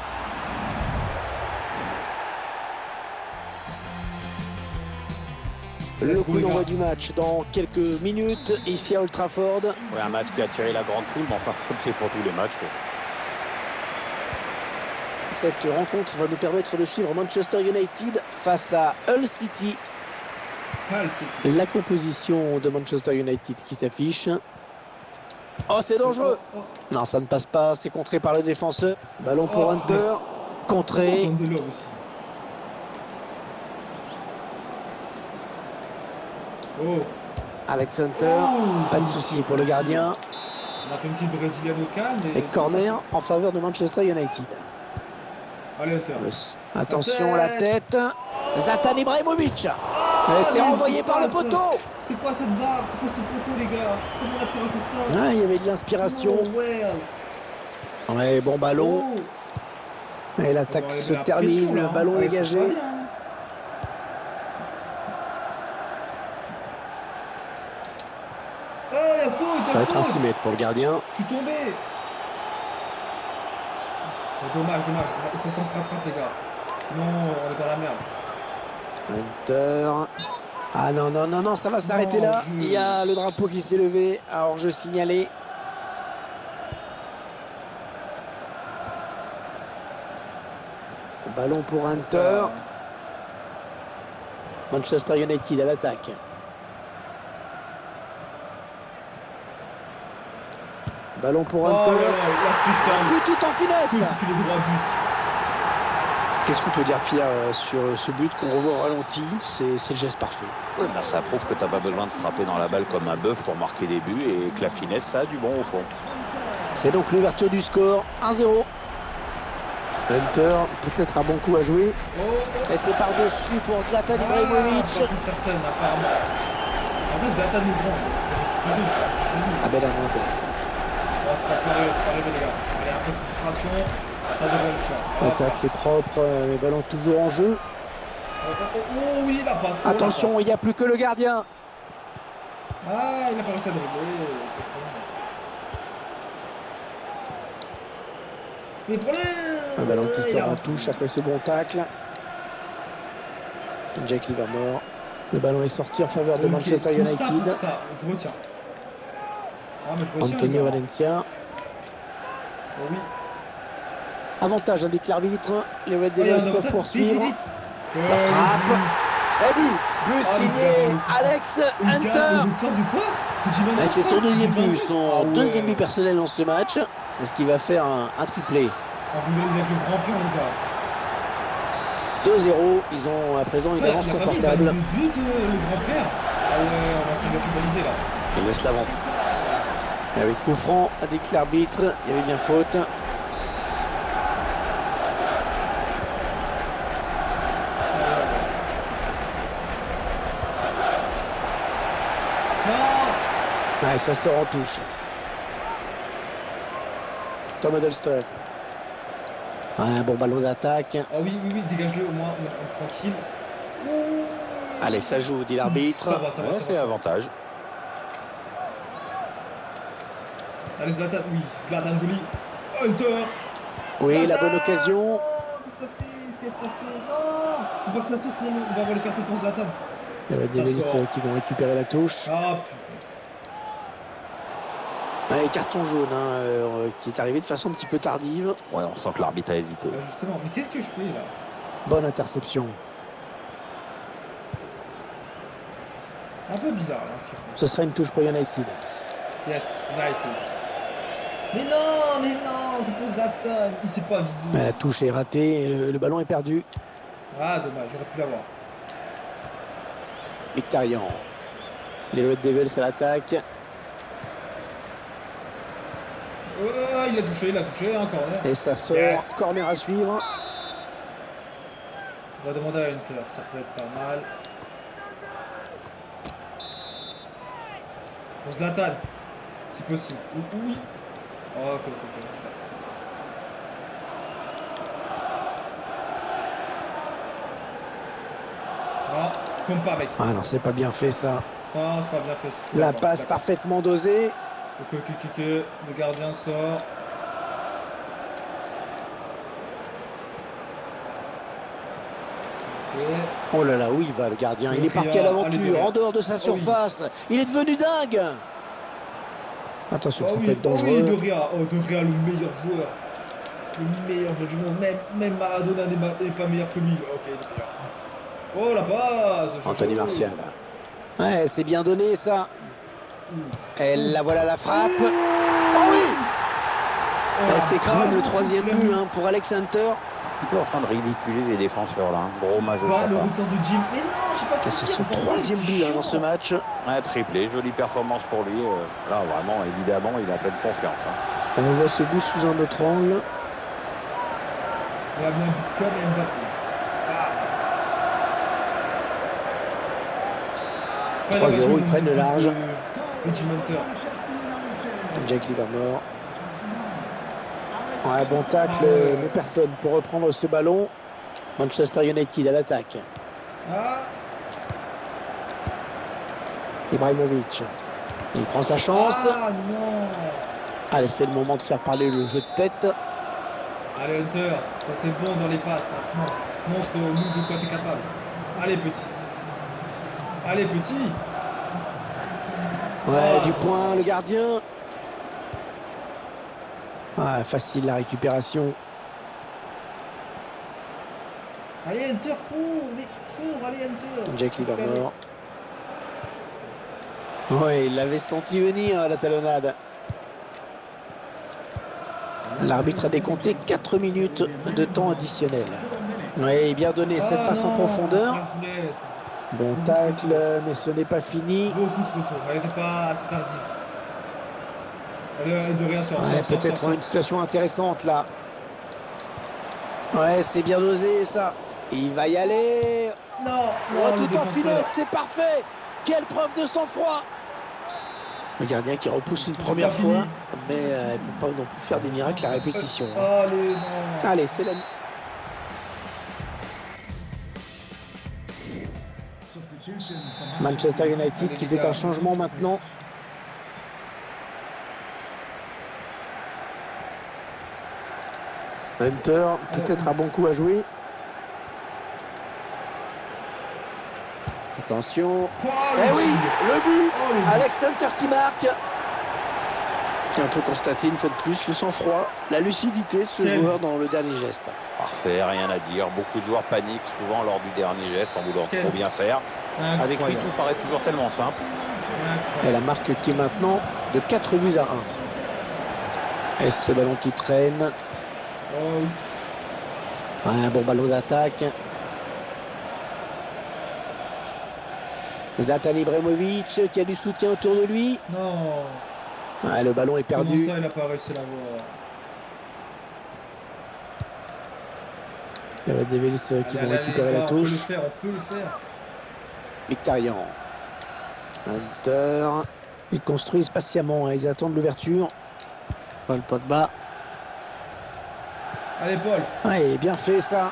Speaker 3: Le coup d'envoi du match dans quelques minutes ici à Old Trafford.
Speaker 5: Ouais, un match qui a attiré la grande foule, mais enfin, comme c'est pour tous les matchs.
Speaker 3: Cette rencontre va nous permettre de suivre Manchester United face à Hull City.
Speaker 2: Hull City.
Speaker 3: La composition de Manchester United qui s'affiche. Oh, c'est dangereux. Non, ça ne passe pas. C'est contré par le défenseur. Ballon pour Hunter. Contré.
Speaker 2: Aussi. Oh.
Speaker 3: Alex Hunter. Pas de souci pour le gardien.
Speaker 2: On a fait une petite brésilienne au calme.
Speaker 3: Et corner en faveur de Manchester United.
Speaker 2: Allez, Hunter.
Speaker 3: Attention, la tête. Zlatan Ibrahimovic. C'est renvoyé par le poteau.
Speaker 2: C'est quoi cette barre? C'est quoi ce poteau, les gars? Comment on a pu rater ça?
Speaker 3: Ah, il y avait de l'inspiration.
Speaker 2: Oh, ouais.
Speaker 3: Ouais, bon ballon.
Speaker 2: Oh.
Speaker 3: Et l'attaque se termine. Le ballon dégagé.
Speaker 2: Oh, il y a faute.
Speaker 3: Ça va être un 6 mètres pour le gardien.
Speaker 2: Je suis tombé. Oh, dommage. Il faut qu'on se rattrape, les gars. Sinon, on est dans la merde.
Speaker 3: Hunter. Ah non, ça va s'arrêter là. Il y a le drapeau qui s'est levé. Alors je signalais. Ballon pour Hunter. Manchester United à l'attaque. Ballon pour Hunter.
Speaker 2: La spéciale.
Speaker 3: But tout en finesse.
Speaker 2: Coup de droit but.
Speaker 3: Qu'est-ce qu'on peut dire, Pierre, sur ce but qu'on revoit au ralenti? C'est le geste parfait.
Speaker 5: Ouais, bah, ça prouve que t'as pas besoin de frapper dans la balle comme un bœuf pour marquer des buts et que la finesse, ça a du bon au fond.
Speaker 3: C'est donc l'ouverture du score, 1-0. Hunter, peut-être un bon coup à jouer. Et c'est par-dessus pour Zlatan Ibrahimovic.
Speaker 2: C'est certaine, apparemment. En plus, Zlatan est grand.
Speaker 3: Ah ben la Montes.
Speaker 2: C'est pas arrivé, les gars. Allez, un peu de frustration. Ça devrait le faire.
Speaker 3: L'attaque est propre, les ballons toujours en jeu.
Speaker 2: Oh oui, la passe.
Speaker 3: Attention, il n'y a plus que le gardien.
Speaker 2: Ah, il a pas réussi à dribbler. C'est bon. Le problème.
Speaker 3: Un ballon qui sort en touche après ce bon tacle. Jack Livermore. Le ballon est sorti en faveur de Manchester United.
Speaker 2: Pour ça, je retiens. Ah, mais je retiens.
Speaker 3: Antonio Valencia.
Speaker 2: Oh oui.
Speaker 3: Avantage avec l'arbitre. Les Red Devils peuvent poursuivre. La frappe. But signé Alex Hunter. C'est son deuxième but, deuxième but personnel dans ce match. Est-ce qu'il va faire un triplé?
Speaker 2: On rivalise avec le grand-père, les gars.
Speaker 3: 2-0, ils ont à présent une avance confortable.
Speaker 2: Le but le grand-père. Ah ouais, on va se rivaliser là.
Speaker 5: Il laisse l'avant.
Speaker 3: Avec coup franc, avec l'arbitre, il y avait bien faute.
Speaker 2: Non.
Speaker 3: Ouais, ça sort en touche. Tom Huddleston. Un bon ballon d'attaque.
Speaker 2: Ah oui, dégage-le au moins, tranquille.
Speaker 3: Allez, ça joue, dit l'arbitre.
Speaker 2: Ça va, ça
Speaker 5: C'est
Speaker 2: va.
Speaker 5: avantage.
Speaker 2: Allez, Zlatan, oui, Zlatan joli. Hunter.
Speaker 3: Oui, la
Speaker 2: Zlatan.
Speaker 3: bonne occasion.
Speaker 2: Non, qu'est-ce que t'as fait? Non. Faut pas que ça saute, sinon on va avoir le carton pour Zlatan.
Speaker 3: Il y a des
Speaker 2: Ça sort.
Speaker 3: qui vont récupérer la touche.
Speaker 2: Ah putain.
Speaker 3: Ouais, carton jaune qui est arrivé de façon un petit peu tardive.
Speaker 5: Ouais, on sent que l'arbitre a hésité.
Speaker 2: Ah, justement, mais qu'est-ce que je fais là?
Speaker 3: Bonne interception.
Speaker 2: Un peu bizarre là ce qu'ils font.
Speaker 3: Ce sera une touche pour United.
Speaker 2: Yes, United. Mais non, c'est pour Zlatan. Il s'est pas visé.
Speaker 3: La touche est ratée et le ballon est perdu.
Speaker 2: Ah, dommage, j'aurais pu l'avoir.
Speaker 3: Mkhitaryan. Les Red Devils à l'attaque.
Speaker 2: Il a touché, un corner.
Speaker 3: Et ça sort.
Speaker 2: Yes.
Speaker 3: Corner à suivre.
Speaker 2: On va demander à Hunter, ça peut être pas mal. Pour Zlatan, c'est possible. Oui. Oh, ok. Non, tombe pas, mec.
Speaker 3: Ah non, c'est pas bien fait ça.
Speaker 2: Non, c'est pas bien fait.
Speaker 3: La passe parfaitement dosée.
Speaker 2: Ok, le gardien sort. Ok.
Speaker 3: Oh là là, où il va le gardien? Il est parti à
Speaker 2: Allez,
Speaker 3: l'aventure,
Speaker 2: derrière.
Speaker 3: en dehors de sa surface. Il est devenu dingue. Attention, ça peut être dangereux.
Speaker 2: De Rea, le meilleur joueur. Le meilleur joueur du monde. Même Maradona n'est pas meilleur que lui. Ok, il est meilleur. Oh la passe.
Speaker 3: Anthony Martial. Ouais, c'est bien donné ça. Et la voilà la frappe. Oh oui. C'est quand même le troisième but pour Alex Hunter.
Speaker 5: Un peu en train de ridiculer les défenseurs là. Gros match de
Speaker 2: Pas
Speaker 5: sa
Speaker 2: le
Speaker 5: part.
Speaker 2: record de Jim. Mais non, j'ai pas pu.
Speaker 3: C'est son troisième but dans ce match.
Speaker 5: Ouais, triplé, jolie performance pour lui. Là, vraiment, évidemment, il est en pleine confiance.
Speaker 3: On voit ce but sous un autre angle.
Speaker 2: On a mis un but comme Mbappé.
Speaker 3: 3-0, ils prennent le large.
Speaker 2: De Jim Hunter.
Speaker 3: Jack Livermore. Ouais, bon tacle, mais personne pour reprendre ce ballon. Manchester United à l'attaque.
Speaker 2: Ah.
Speaker 3: Ibrahimovic. Il prend sa chance.
Speaker 2: Ah non.
Speaker 3: Allez, c'est le moment de faire parler le jeu de tête.
Speaker 2: Allez Hunter, toi t'es bon dans les passes maintenant. Montre-nous de quoi t'es capable. Allez petit.
Speaker 3: Ouais, du point, le gardien. Ah, facile la récupération.
Speaker 2: Allez Hunter, cours, allez Hunter.
Speaker 3: Jack Livermore. Ouais, il l'avait senti venir la talonnade. L'arbitre a décompté 4 minutes de temps additionnel. Oui, bien donné, cette passe en profondeur. Bon tacle, mais ce n'est pas fini.
Speaker 2: Beaucoup trop tôt, elle n'était pas assez tardive. De rien sort.
Speaker 3: Ouais, peut-être une situation intéressante là. Ouais, c'est bien dosé ça. Il va y aller.
Speaker 2: Non,
Speaker 3: tout en finesse, c'est parfait. Quelle preuve de sang-froid. Le gardien qui repousse une première fois, mais il ne peut pas non plus faire des miracles à répétition.
Speaker 2: Allez, non.
Speaker 3: Allez, c'est la... Manchester United qui fait un changement maintenant. Hunter, peut-être un bon coup à jouer. Attention. Eh oui, le but. Alex Hunter qui marque. On peut constater une fois de plus le sang-froid, la lucidité de ce joueur dans le dernier geste.
Speaker 5: Parfait, rien à dire. Beaucoup de joueurs paniquent souvent lors du dernier geste en voulant trop bien faire. Avec lui, tout paraît toujours tellement simple.
Speaker 3: Et la marque qui est maintenant de 4 buts à 1. Et ce ballon qui traîne. Un bon ballon d'attaque. Zlatan Ibrahimovic qui a du soutien autour de lui.
Speaker 2: Non.
Speaker 3: Ah, le ballon est perdu.
Speaker 2: Comment ça, il n'a pas réussi à l'avoir?
Speaker 3: Il y a des Devils qui vont récupérer la touche.
Speaker 2: On peut le faire.
Speaker 3: Mkhitaryan. Hunter. Ils construisent patiemment, hein. Ils attendent l'ouverture. Paul Pogba.
Speaker 2: Allez, Paul.
Speaker 3: Ouais, bien fait ça.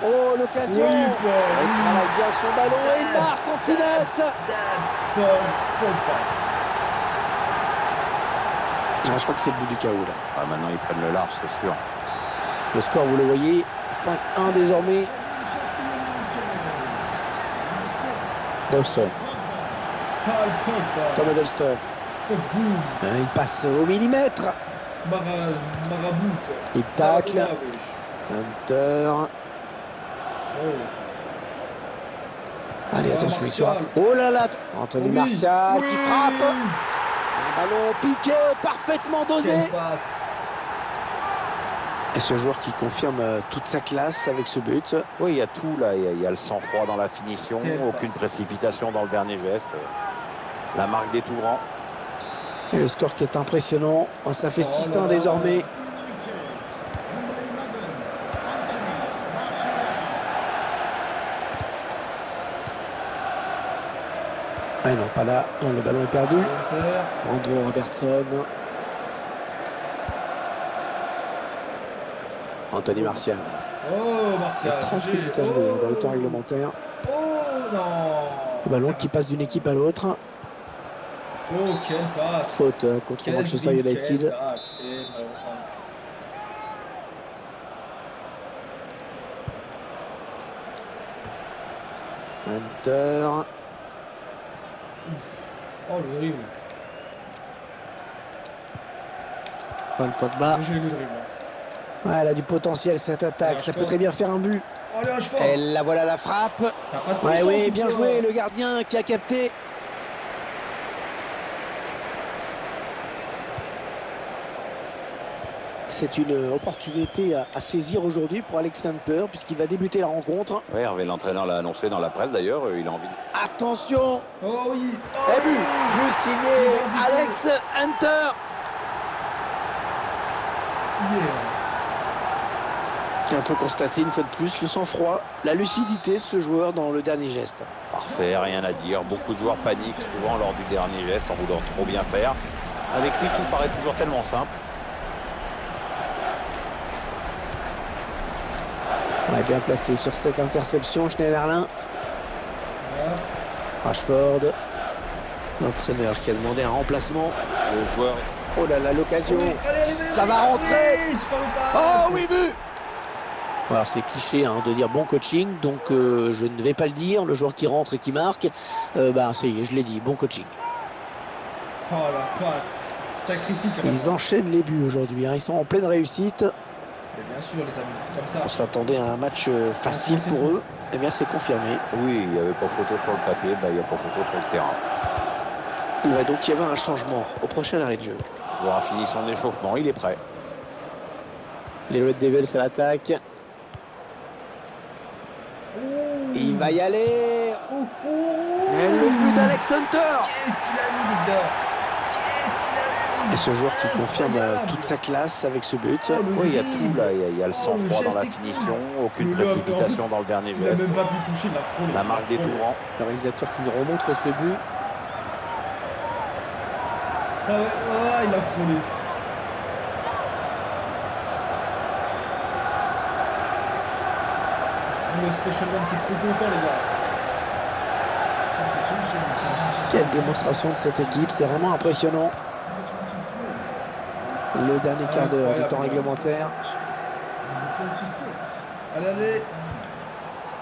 Speaker 3: Oh, l'occasion.
Speaker 2: Oui, Paul.
Speaker 3: Il travaille bien son ballon et il marque en finesse.
Speaker 2: Paul Pogba.
Speaker 3: Ah, je crois que c'est le but du chaos là.
Speaker 5: Ah, maintenant, ils prennent le large, c'est sûr.
Speaker 3: Le score, vous le voyez, 5-1 désormais.
Speaker 6: Manchester United. Number 6.
Speaker 3: Dawson,
Speaker 2: Paul Pogba.
Speaker 3: Tom Hiddleston.
Speaker 2: Oh, boum.
Speaker 3: Il passe au millimètre.
Speaker 2: Marabout.
Speaker 3: Il tacle.
Speaker 2: Ah, wesh.
Speaker 3: Hunter.
Speaker 2: Oh.
Speaker 3: Allez,
Speaker 2: Ah,
Speaker 3: attention, il
Speaker 2: Martial.
Speaker 3: sera. Oh là là. Anthony
Speaker 2: Oui.
Speaker 3: Martial
Speaker 2: Oui.
Speaker 3: qui frappe. Un ballon piqué, parfaitement dosé.
Speaker 2: Quelle passe.
Speaker 3: Et ce joueur qui confirme toute sa classe avec ce but.
Speaker 5: Oui, il y a tout là. Il y a le sang-froid dans la finition,
Speaker 2: Quelle
Speaker 5: aucune
Speaker 2: passe.
Speaker 5: précipitation dans le dernier geste. La marque des tout grands.
Speaker 3: Et le score qui est impressionnant. Oh, ça fait
Speaker 2: Oh
Speaker 3: 6-1
Speaker 2: là là.
Speaker 3: désormais.
Speaker 6: United. Number 11. Anthony Martial.
Speaker 3: Ah non, pas là. Non, le ballon est perdu.
Speaker 2: Hunter.
Speaker 3: Andrew Robertson. Anthony Martial.
Speaker 2: Oh,
Speaker 3: Il y a
Speaker 2: Martial.
Speaker 3: 30
Speaker 2: GG.
Speaker 3: minutes à jouer hein, dans le temps
Speaker 2: Oh.
Speaker 3: réglementaire.
Speaker 2: Oh, non.
Speaker 3: Le ballon qui passe d'une équipe à l'autre.
Speaker 2: Oh, quelle passe.
Speaker 3: Faute contre
Speaker 2: Quel
Speaker 3: Manchester
Speaker 2: dribble,
Speaker 3: United.
Speaker 2: quel tacle. Et malheureusement.
Speaker 3: Hunter.
Speaker 2: Oh, le dribble.
Speaker 3: Paul Pogba.
Speaker 2: J'ai le dribble.
Speaker 3: Ouais, elle a du potentiel cette attaque. Ça peut très bien faire un but.
Speaker 2: Oh, allez, un cheval.
Speaker 3: Et la voilà la frappe.
Speaker 2: T'as pas de
Speaker 3: Ouais,
Speaker 2: puissance,
Speaker 3: oui,
Speaker 2: ou
Speaker 3: bien
Speaker 2: quoi?
Speaker 3: joué le gardien qui a capté. C'est une opportunité à saisir aujourd'hui pour Alex Hunter puisqu'il va débuter la rencontre.
Speaker 5: Ouais, Hervé, l'entraîneur l'a annoncé dans la presse d'ailleurs. Il a envie.
Speaker 3: Attention,
Speaker 2: Oh oui.
Speaker 3: et but, le signé Alex Hunter.
Speaker 2: Yeah.
Speaker 3: On peut constater une fois de plus le sang-froid, la lucidité de ce joueur dans le dernier geste.
Speaker 5: Parfait, rien à dire. Beaucoup de joueurs paniquent souvent lors du dernier geste en voulant trop bien faire. Avec lui, tout paraît toujours tellement simple.
Speaker 3: Ouais, bien placé sur cette interception, Schneiderlin. Rashford, l'entraîneur qui a demandé un remplacement.
Speaker 5: Le joueur.
Speaker 3: Oh là là, l'occasion,
Speaker 2: Oui, allez,
Speaker 3: ça
Speaker 2: allez,
Speaker 3: va
Speaker 2: allez,
Speaker 3: rentrer.
Speaker 2: oui, super passe.
Speaker 3: Oh oui, but. Alors c'est cliché hein, de dire bon coaching, donc je ne vais pas le dire. Le joueur qui rentre et qui marque, bah ça y est, je l'ai dit, bon coaching.
Speaker 2: Oh la passe. Ils se sacrifient comme
Speaker 3: Ils
Speaker 2: ça.
Speaker 3: enchaînent les buts aujourd'hui, hein. Ils sont en pleine réussite.
Speaker 2: Mais bien sûr, les amis, c'est comme ça.
Speaker 3: On s'attendait à un match facile pour eux. Eh bien, c'est confirmé.
Speaker 5: Oui, il n'y avait pas photo sur le papier, bah, il n'y a pas photo sur le terrain.
Speaker 3: Il va donc y avoir un changement au prochain arrêt de jeu.
Speaker 5: Le joueur a fini son échauffement, il est prêt.
Speaker 3: Les Red Devils à l'attaque. Il va y aller. Et le but d'Alex Hunter.
Speaker 2: Qu'est-ce qu'il a mis, les gars? Qu'est-ce qu'il a mis?
Speaker 3: Et ce joueur qui confirme
Speaker 2: Incroyable.
Speaker 3: toute sa classe avec ce but.
Speaker 2: Oh, le
Speaker 5: Oui, il y a
Speaker 2: dribble.
Speaker 5: tout là. Il y a le
Speaker 2: Oh,
Speaker 5: sang-froid
Speaker 2: le
Speaker 5: dans la
Speaker 2: geste est
Speaker 5: finition,
Speaker 2: cool.
Speaker 5: aucune
Speaker 2: Le gars,
Speaker 5: précipitation
Speaker 2: en plus,
Speaker 5: dans le dernier
Speaker 2: Il a
Speaker 5: geste.
Speaker 2: même pas pu toucher la frôle.
Speaker 5: La marque des tout grands.
Speaker 3: Le réalisateur qui nous remontre ce but.
Speaker 2: Ah ouais, ah, il a frôlé. Le Special One qui est trop content, les gars.
Speaker 6: Substitution for Manchester
Speaker 3: Quelle démonstration de cette équipe, c'est vraiment impressionnant.
Speaker 6: Number 23.
Speaker 3: Le dernier quart d'heure du temps réglementaire.
Speaker 6: Number 36.
Speaker 2: Allez, allez.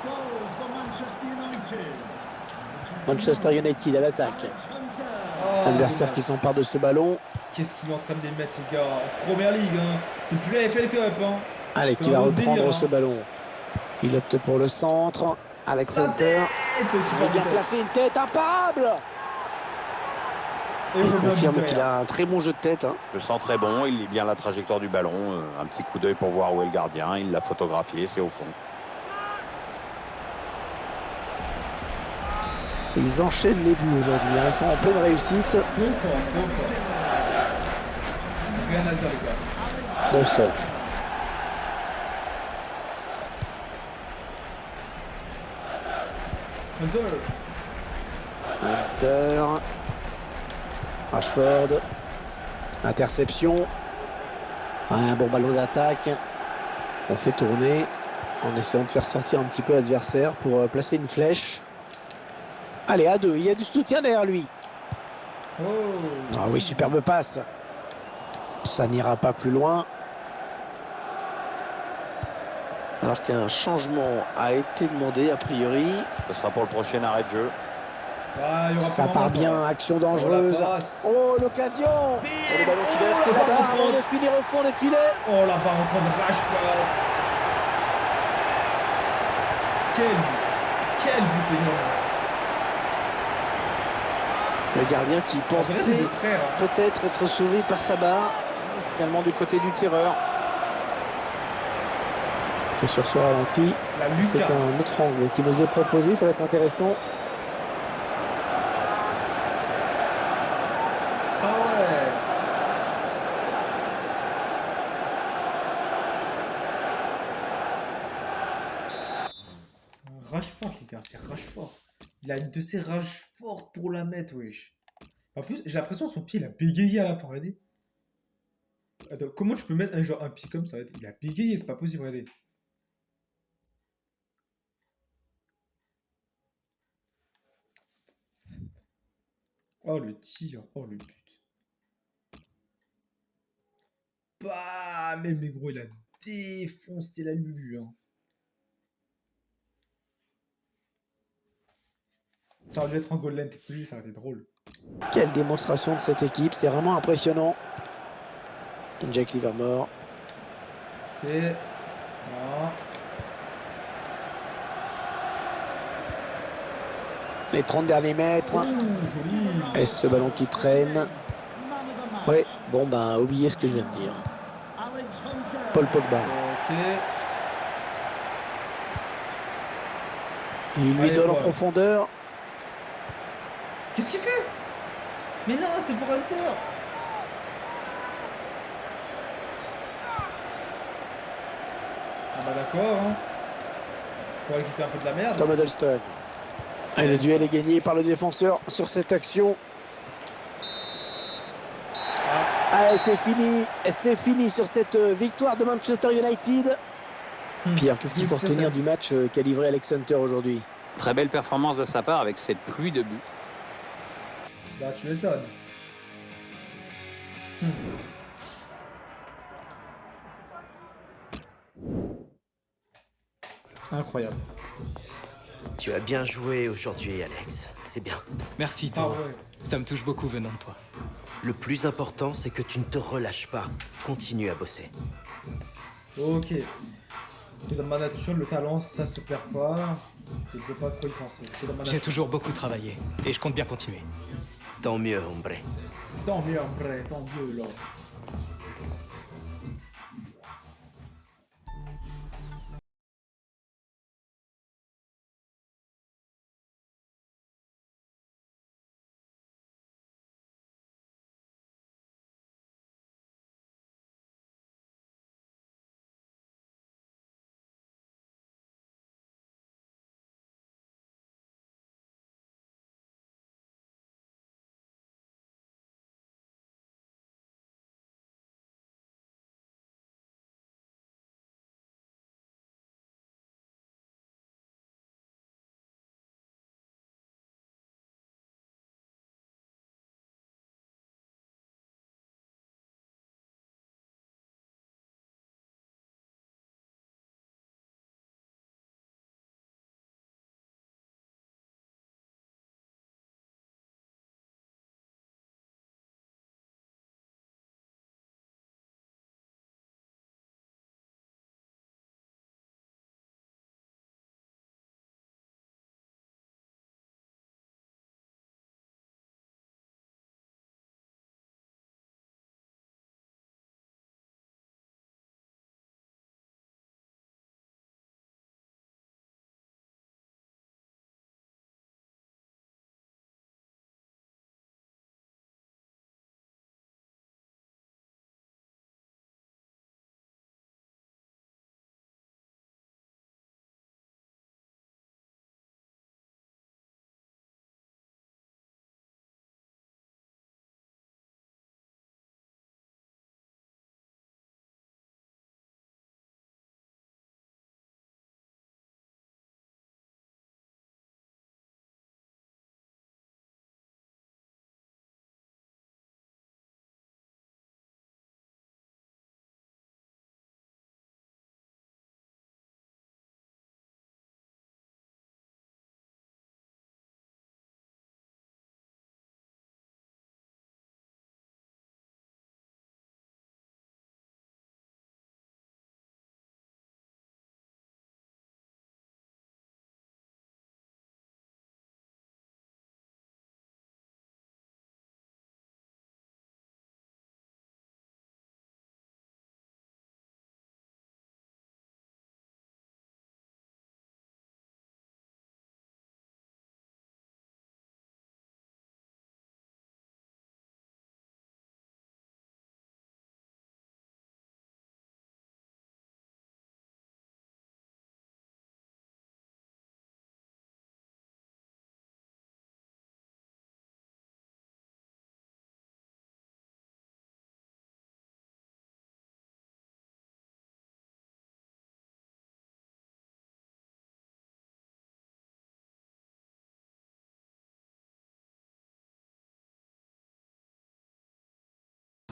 Speaker 6: Goal for Manchester United.
Speaker 3: Manchester United à l'attaque.
Speaker 6: Alex Hunter.
Speaker 2: Oh,
Speaker 3: Adversaire
Speaker 2: dommage.
Speaker 3: qui s'empare de ce ballon.
Speaker 2: Qu'est-ce qu'il est en train de les mettre, les gars? En première ligue, hein. C'est plus la FL Cup, hein.
Speaker 3: Allez,
Speaker 2: C'est
Speaker 3: qui va
Speaker 2: un autre
Speaker 3: reprendre
Speaker 2: délire,
Speaker 3: ce
Speaker 2: hein.
Speaker 3: ballon. Il opte pour le centre. Alex
Speaker 2: La
Speaker 3: Hunter.
Speaker 2: tête,
Speaker 3: Il
Speaker 2: super
Speaker 3: vient
Speaker 2: vitesse.
Speaker 3: placer une tête imparable.
Speaker 2: Et
Speaker 3: Il
Speaker 2: Robin
Speaker 3: confirme
Speaker 2: Vider.
Speaker 3: qu'il a un très bon jeu de tête. Hein.
Speaker 5: Le centre est bon, il lit bien la trajectoire du ballon. Un petit coup d'œil pour voir où est le gardien. Il l'a photographié, c'est au fond.
Speaker 3: Ils enchaînent les buts aujourd'hui. Hein. Ils sont en pleine réussite.
Speaker 2: Trop fort, trop fort. Rien à dire, les gars.
Speaker 3: Dawson.
Speaker 2: Hunter.
Speaker 3: Hunter. Rashford. Interception. Un bon ballon d'attaque. On fait tourner en essayant de faire sortir un petit peu l'adversaire pour placer une flèche. Allez, à 2. Il y a du soutien derrière lui.
Speaker 2: Oh.
Speaker 3: Ah oui, superbe passe. Ça n'ira pas plus loin. Alors qu'un changement a été demandé a priori.
Speaker 5: Ce sera pour le prochain arrêt de jeu.
Speaker 2: Ah,
Speaker 3: ça part bien, action dangereuse. Oh, l'occasion. Oh, le ballon qui doit être là-bas avant de finir au fond des filets.
Speaker 2: Oh, la barre en train de Rashford. Quel but. Quel but, les gars.
Speaker 3: Le gardien qui pensait peut-être être sauvé par sa barre. Finalement du côté du tireur. Et sur ce ralenti, c'est un autre angle qui nous est proposé. Ça va être intéressant.
Speaker 2: Ah ouais. Rashford, les gars, c'est Rashford. Il a une de ses rages fortes pour la mettre, wesh. En plus, j'ai l'impression que son pied, il a bégayé à la fin, regardez. Attends, comment tu peux mettre un pied comme ça? Il a bégayé, c'est pas possible, regardez. Oh, le tir. Oh, le but. Bah, mais gros, il a défoncé la Lulu, hein. Ça aurait dû être un goal line technologie, ça aurait été drôle.
Speaker 3: Quelle démonstration de cette équipe, c'est vraiment impressionnant. Jack Livermore.
Speaker 2: Ok. Ah.
Speaker 3: Les 30 derniers mètres.
Speaker 2: Oh, joli.
Speaker 3: Est-ce ce ballon qui traîne? Ouais, bon ben, oubliez ce que je viens de dire. Paul Pogba.
Speaker 2: Ok.
Speaker 3: Il lui donne en profondeur.
Speaker 2: Qu'est-ce qu'il fait? Mais non, c'était pour Hunter. Ah bah d'accord, hein. Pour qu'il fait un peu de la merde.
Speaker 3: Tom Huddleston. Et le duel est gagné par le défenseur sur cette action. Ah, c'est fini. C'est fini sur cette victoire de Manchester United. Pierre, qu'est-ce qu'il faut retenir du match qu'a livré Alex Hunter aujourd'hui?
Speaker 5: Très belle performance de sa part avec cette pluie de buts.
Speaker 2: Bah tu m'étonnes. Incroyable.
Speaker 9: Tu as bien joué aujourd'hui, Alex. C'est bien.
Speaker 8: Merci, Théo.
Speaker 2: Ah ouais.
Speaker 8: Ça me touche beaucoup venant de toi.
Speaker 9: Le plus important, c'est que tu ne te relâches pas. Continue à bosser.
Speaker 2: Ok. C'est dans ma nature, le talent, ça se perd pas. Je ne peux pas trop y penser. C'est dans ma nature.
Speaker 8: J'ai toujours beaucoup travaillé et je compte bien continuer.
Speaker 9: Tant mieux, hombre.
Speaker 2: Tant mieux, vrai, tant mieux, là.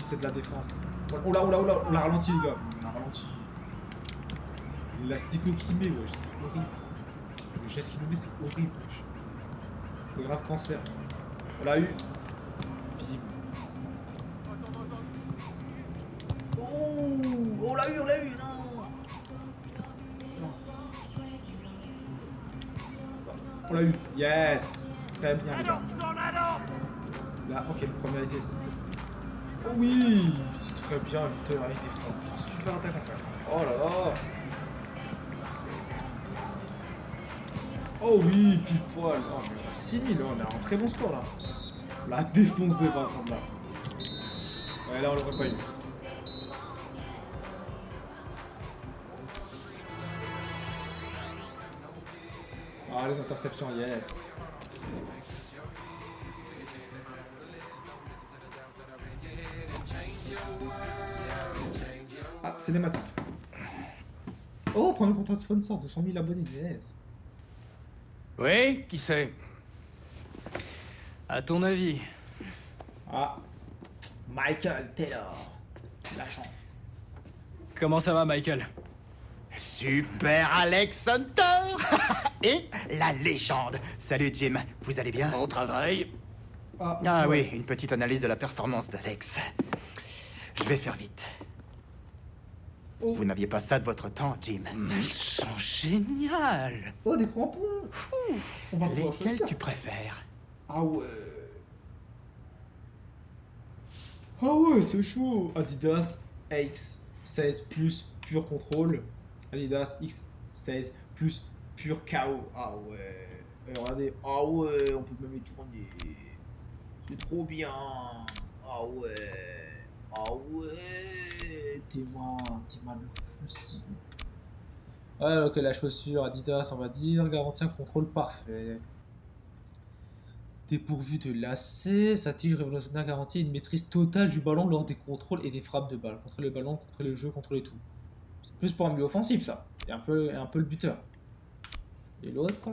Speaker 2: c'est de la défense. Oh là, on l'a ralenti, les gars. On l'a ralenti. L'astico qu'il met, wesh, c'est horrible. Le geste qu'il nous met, c'est horrible, wesh. C'est grave cancer. On l'a eu. Bim. Oh, on l'a eu, non. On l'a eu, yes. Très bien, les gars. Là, ok, le premier a été... Oh oui, c'est très bien, Victor a été fort. Super attaquant quand même. Oh là là. Oh oui, pile poil. Oh, mais on a 6000, on a un très bon score là. On l'a défoncé par contre là. Ouais, là on l'aurait pas eu. Ah, les interceptions, yes. Ah, cinématique. Oh, premier contrat de sponsor, 200 000 abonnés, yes.
Speaker 8: Oui, qui c'est? À ton avis?
Speaker 2: Ah, Michael Taylor, l'agent.
Speaker 8: Comment ça va, Michael?
Speaker 11: Super Alex Hunter et la légende. Salut Jim, vous allez bien?
Speaker 8: Bon travail.
Speaker 11: Ah oui, une petite analyse de la performance d'Alex. Je vais faire vite.
Speaker 2: Oh.
Speaker 11: Vous n'aviez pas ça de votre temps, Jim.
Speaker 8: Elles sont géniales.
Speaker 2: Oh, des crampons. On va pouvoir
Speaker 11: Lesquels
Speaker 2: choisir.
Speaker 11: tu préfères?
Speaker 2: Ah ouais. Ah ouais, c'est chaud. Adidas X16 Plus Pure Contrôle. Adidas X16 Plus Pure KO. Ah ouais. Et regardez. Ah ouais, on peut même y tourner. C'est trop bien. Ah ouais. Ah ouais. T'es mal le style. Ouais, ok, la chaussure Adidas, on va dire. Garantit un contrôle parfait. Dépourvu de lacets, sa tige révolutionnaire garantit une maîtrise totale du ballon lors des contrôles et des frappes de balle. Contrôler le ballon, contrôler le jeu, contrôler tout. C'est plus pour un milieu offensif ça. Et un peu le buteur. Et l'autre.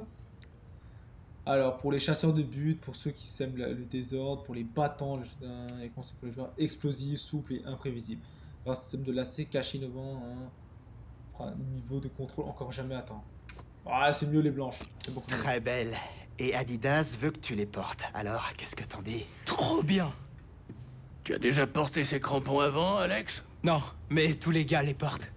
Speaker 2: Alors pour les chasseurs de but, pour ceux qui sèment le désordre, pour les battants, et pour les joueurs explosifs, souples et imprévisibles. Grâce au système de lacets caché innovant, un niveau de contrôle encore jamais atteint. Ah, c'est mieux les blanches. C'est beaucoup mieux.
Speaker 11: Très belle. Et Adidas veut que tu les portes. Alors, qu'est-ce que t'en dis?
Speaker 8: Trop bien.
Speaker 12: Tu as déjà porté ces crampons avant, Alex?
Speaker 8: Non, mais tous les gars les portent.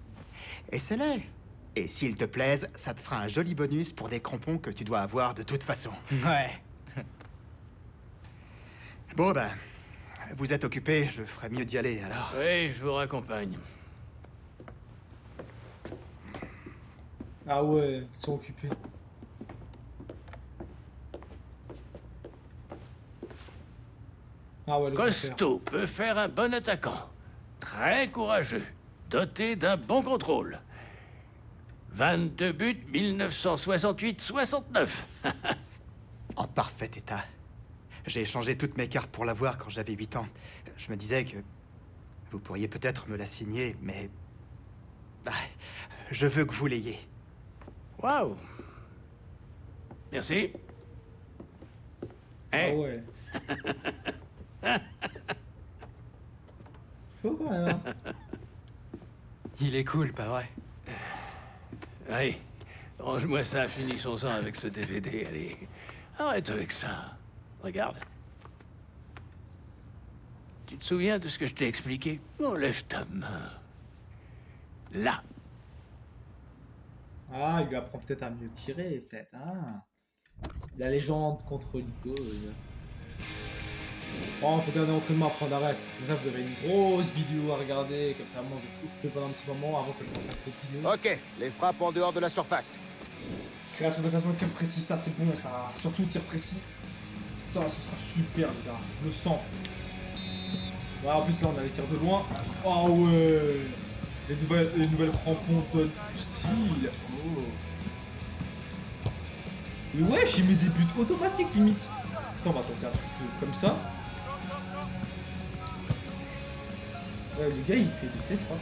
Speaker 11: Essaie-les. Et s'ils te plaisent, ça te fera un joli bonus pour des crampons que tu dois avoir de toute façon.
Speaker 8: Ouais.
Speaker 11: Bon ben, vous êtes occupé, je ferais mieux d'y aller alors.
Speaker 12: Oui, je vous raccompagne.
Speaker 2: Ah ouais, ils sont occupés. Ah ouais, le
Speaker 12: Costaud peut faire un bon attaquant. Très courageux. Doté d'un bon contrôle. 22 buts, 1968-69.
Speaker 11: En parfait état. J'ai échangé toutes mes cartes pour l'avoir quand j'avais 8 ans. Je me disais que vous pourriez peut-être me la signer, mais... je veux que vous l'ayez.
Speaker 12: Waouh. Merci.
Speaker 2: Ah ouais. Faut quand même. Hein.
Speaker 8: Il est cool, pas vrai?
Speaker 12: Allez, range-moi ça, finissons-en avec ce DVD, allez. Arrête avec ça. Regarde. Tu te souviens de ce que je t'ai expliqué? Enlève ta main. Là.
Speaker 2: Ah, il lui apprend peut-être à mieux tirer, peut-être. Ah. La légende contre l'icône. Bon, faut garder entraînement à prendre Arès. Comme ça, vous avez une grosse vidéo à regarder. Comme ça, moi, vous êtes occupé pendant un petit moment avant que je refasse le vidéo.
Speaker 10: Ok, les frappes en dehors de la surface.
Speaker 2: Création d'occasion de tir précis, ça c'est bon, ça. Surtout tir précis. Ça, ce sera super, les gars. Je le sens. Ouais, en plus, là, on a les tirs de loin. Oh ouais. Les nouvelles crampons donnent du style. Oh. Mais wesh, il met des buts automatiques, limite. Attends, on va tenter un truc comme ça. Ouais, le gars, il fait de ses frappes.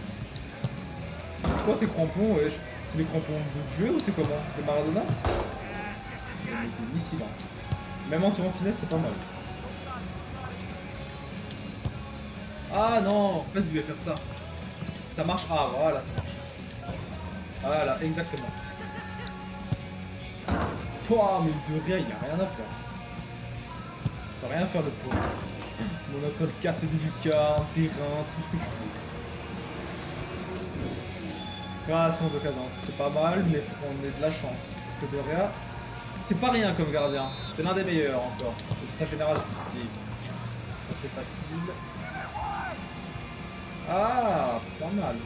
Speaker 2: C'est quoi ces crampons, wesh? C'est les crampons de jeu ou c'est comment? Le Maradona? Il met des missiles, hein. Même en tirant finesse, c'est pas mal. Ah non, en fait, je vais faire ça. Ça marche. Ah, voilà, ça marche. Voilà, exactement. Pouah, mais de rien, il n'y a rien à faire. Il peut rien faire de pauvre. On est en train de casser des lucarnes, des reins, tout ce que tu veux. Création d'occasion, c'est pas mal, mais faut qu'on ait de la chance. Parce que de rien, c'est pas rien comme gardien. C'est l'un des meilleurs encore. De sa génération. C'était facile. Ah, pas mal.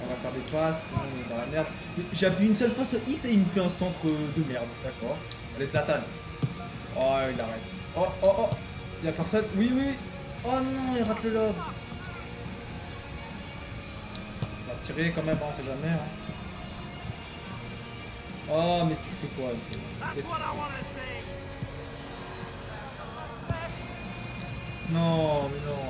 Speaker 2: On va faire des passes, sinon on est dans la merde. J'appuie une seule fois sur X et il me fait un centre de merde. D'accord. Allez, Zlatan. Oh, il arrête. Oh, oh, oh. Il y a personne. Oui, oui. Oh non, il rate le lob. On va tirer quand même, on sait jamais. Hein. Oh, mais tu fais quoi? Qu'est-ce que tu fais? Non, mais non.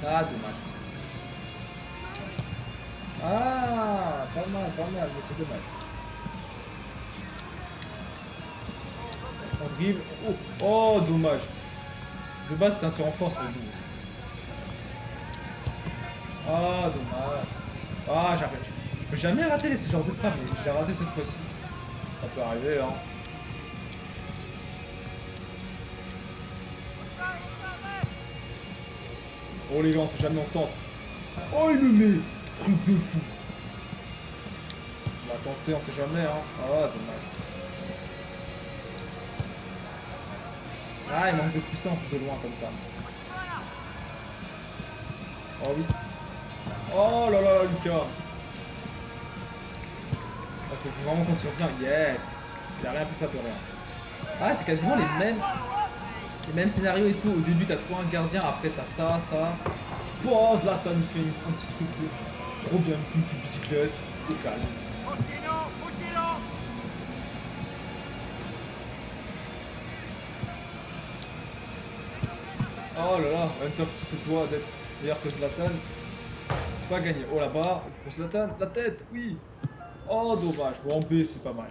Speaker 2: Ah, dommage. Ah, pas mal, mais c'est dommage. On dribble. Oh, oh, dommage. De base, c'était un tir en force, mais bon. Ah, dommage. Ah, j'arrête. Je peux jamais rater ce genre de frappe, mais j'ai raté cette fois-ci. Ça peut arriver, hein. Oh les gars, on sait jamais on tente. Oh il me met. Truc de fou. On va tenter, on sait jamais hein. Ah dommage. Ah il manque de puissance de loin comme ça. Oh oui. Oh là là Lucas. Il faut vraiment qu'on tire bien. Yes. Il a rien pu faire de rien. Ah c'est quasiment les mêmes scénarios et tout. Au début, t'as toujours un gardien, après t'as ça. Oh, Zlatan fait un petit truc de... trop bien, une petite bicyclette, au calme. Oh là là, Hunter qui se doit d'être meilleur que Zlatan. C'est pas gagné. Oh la barre, pour Zlatan, la tête, oui. Oh dommage. Bon, en B, c'est pas mal,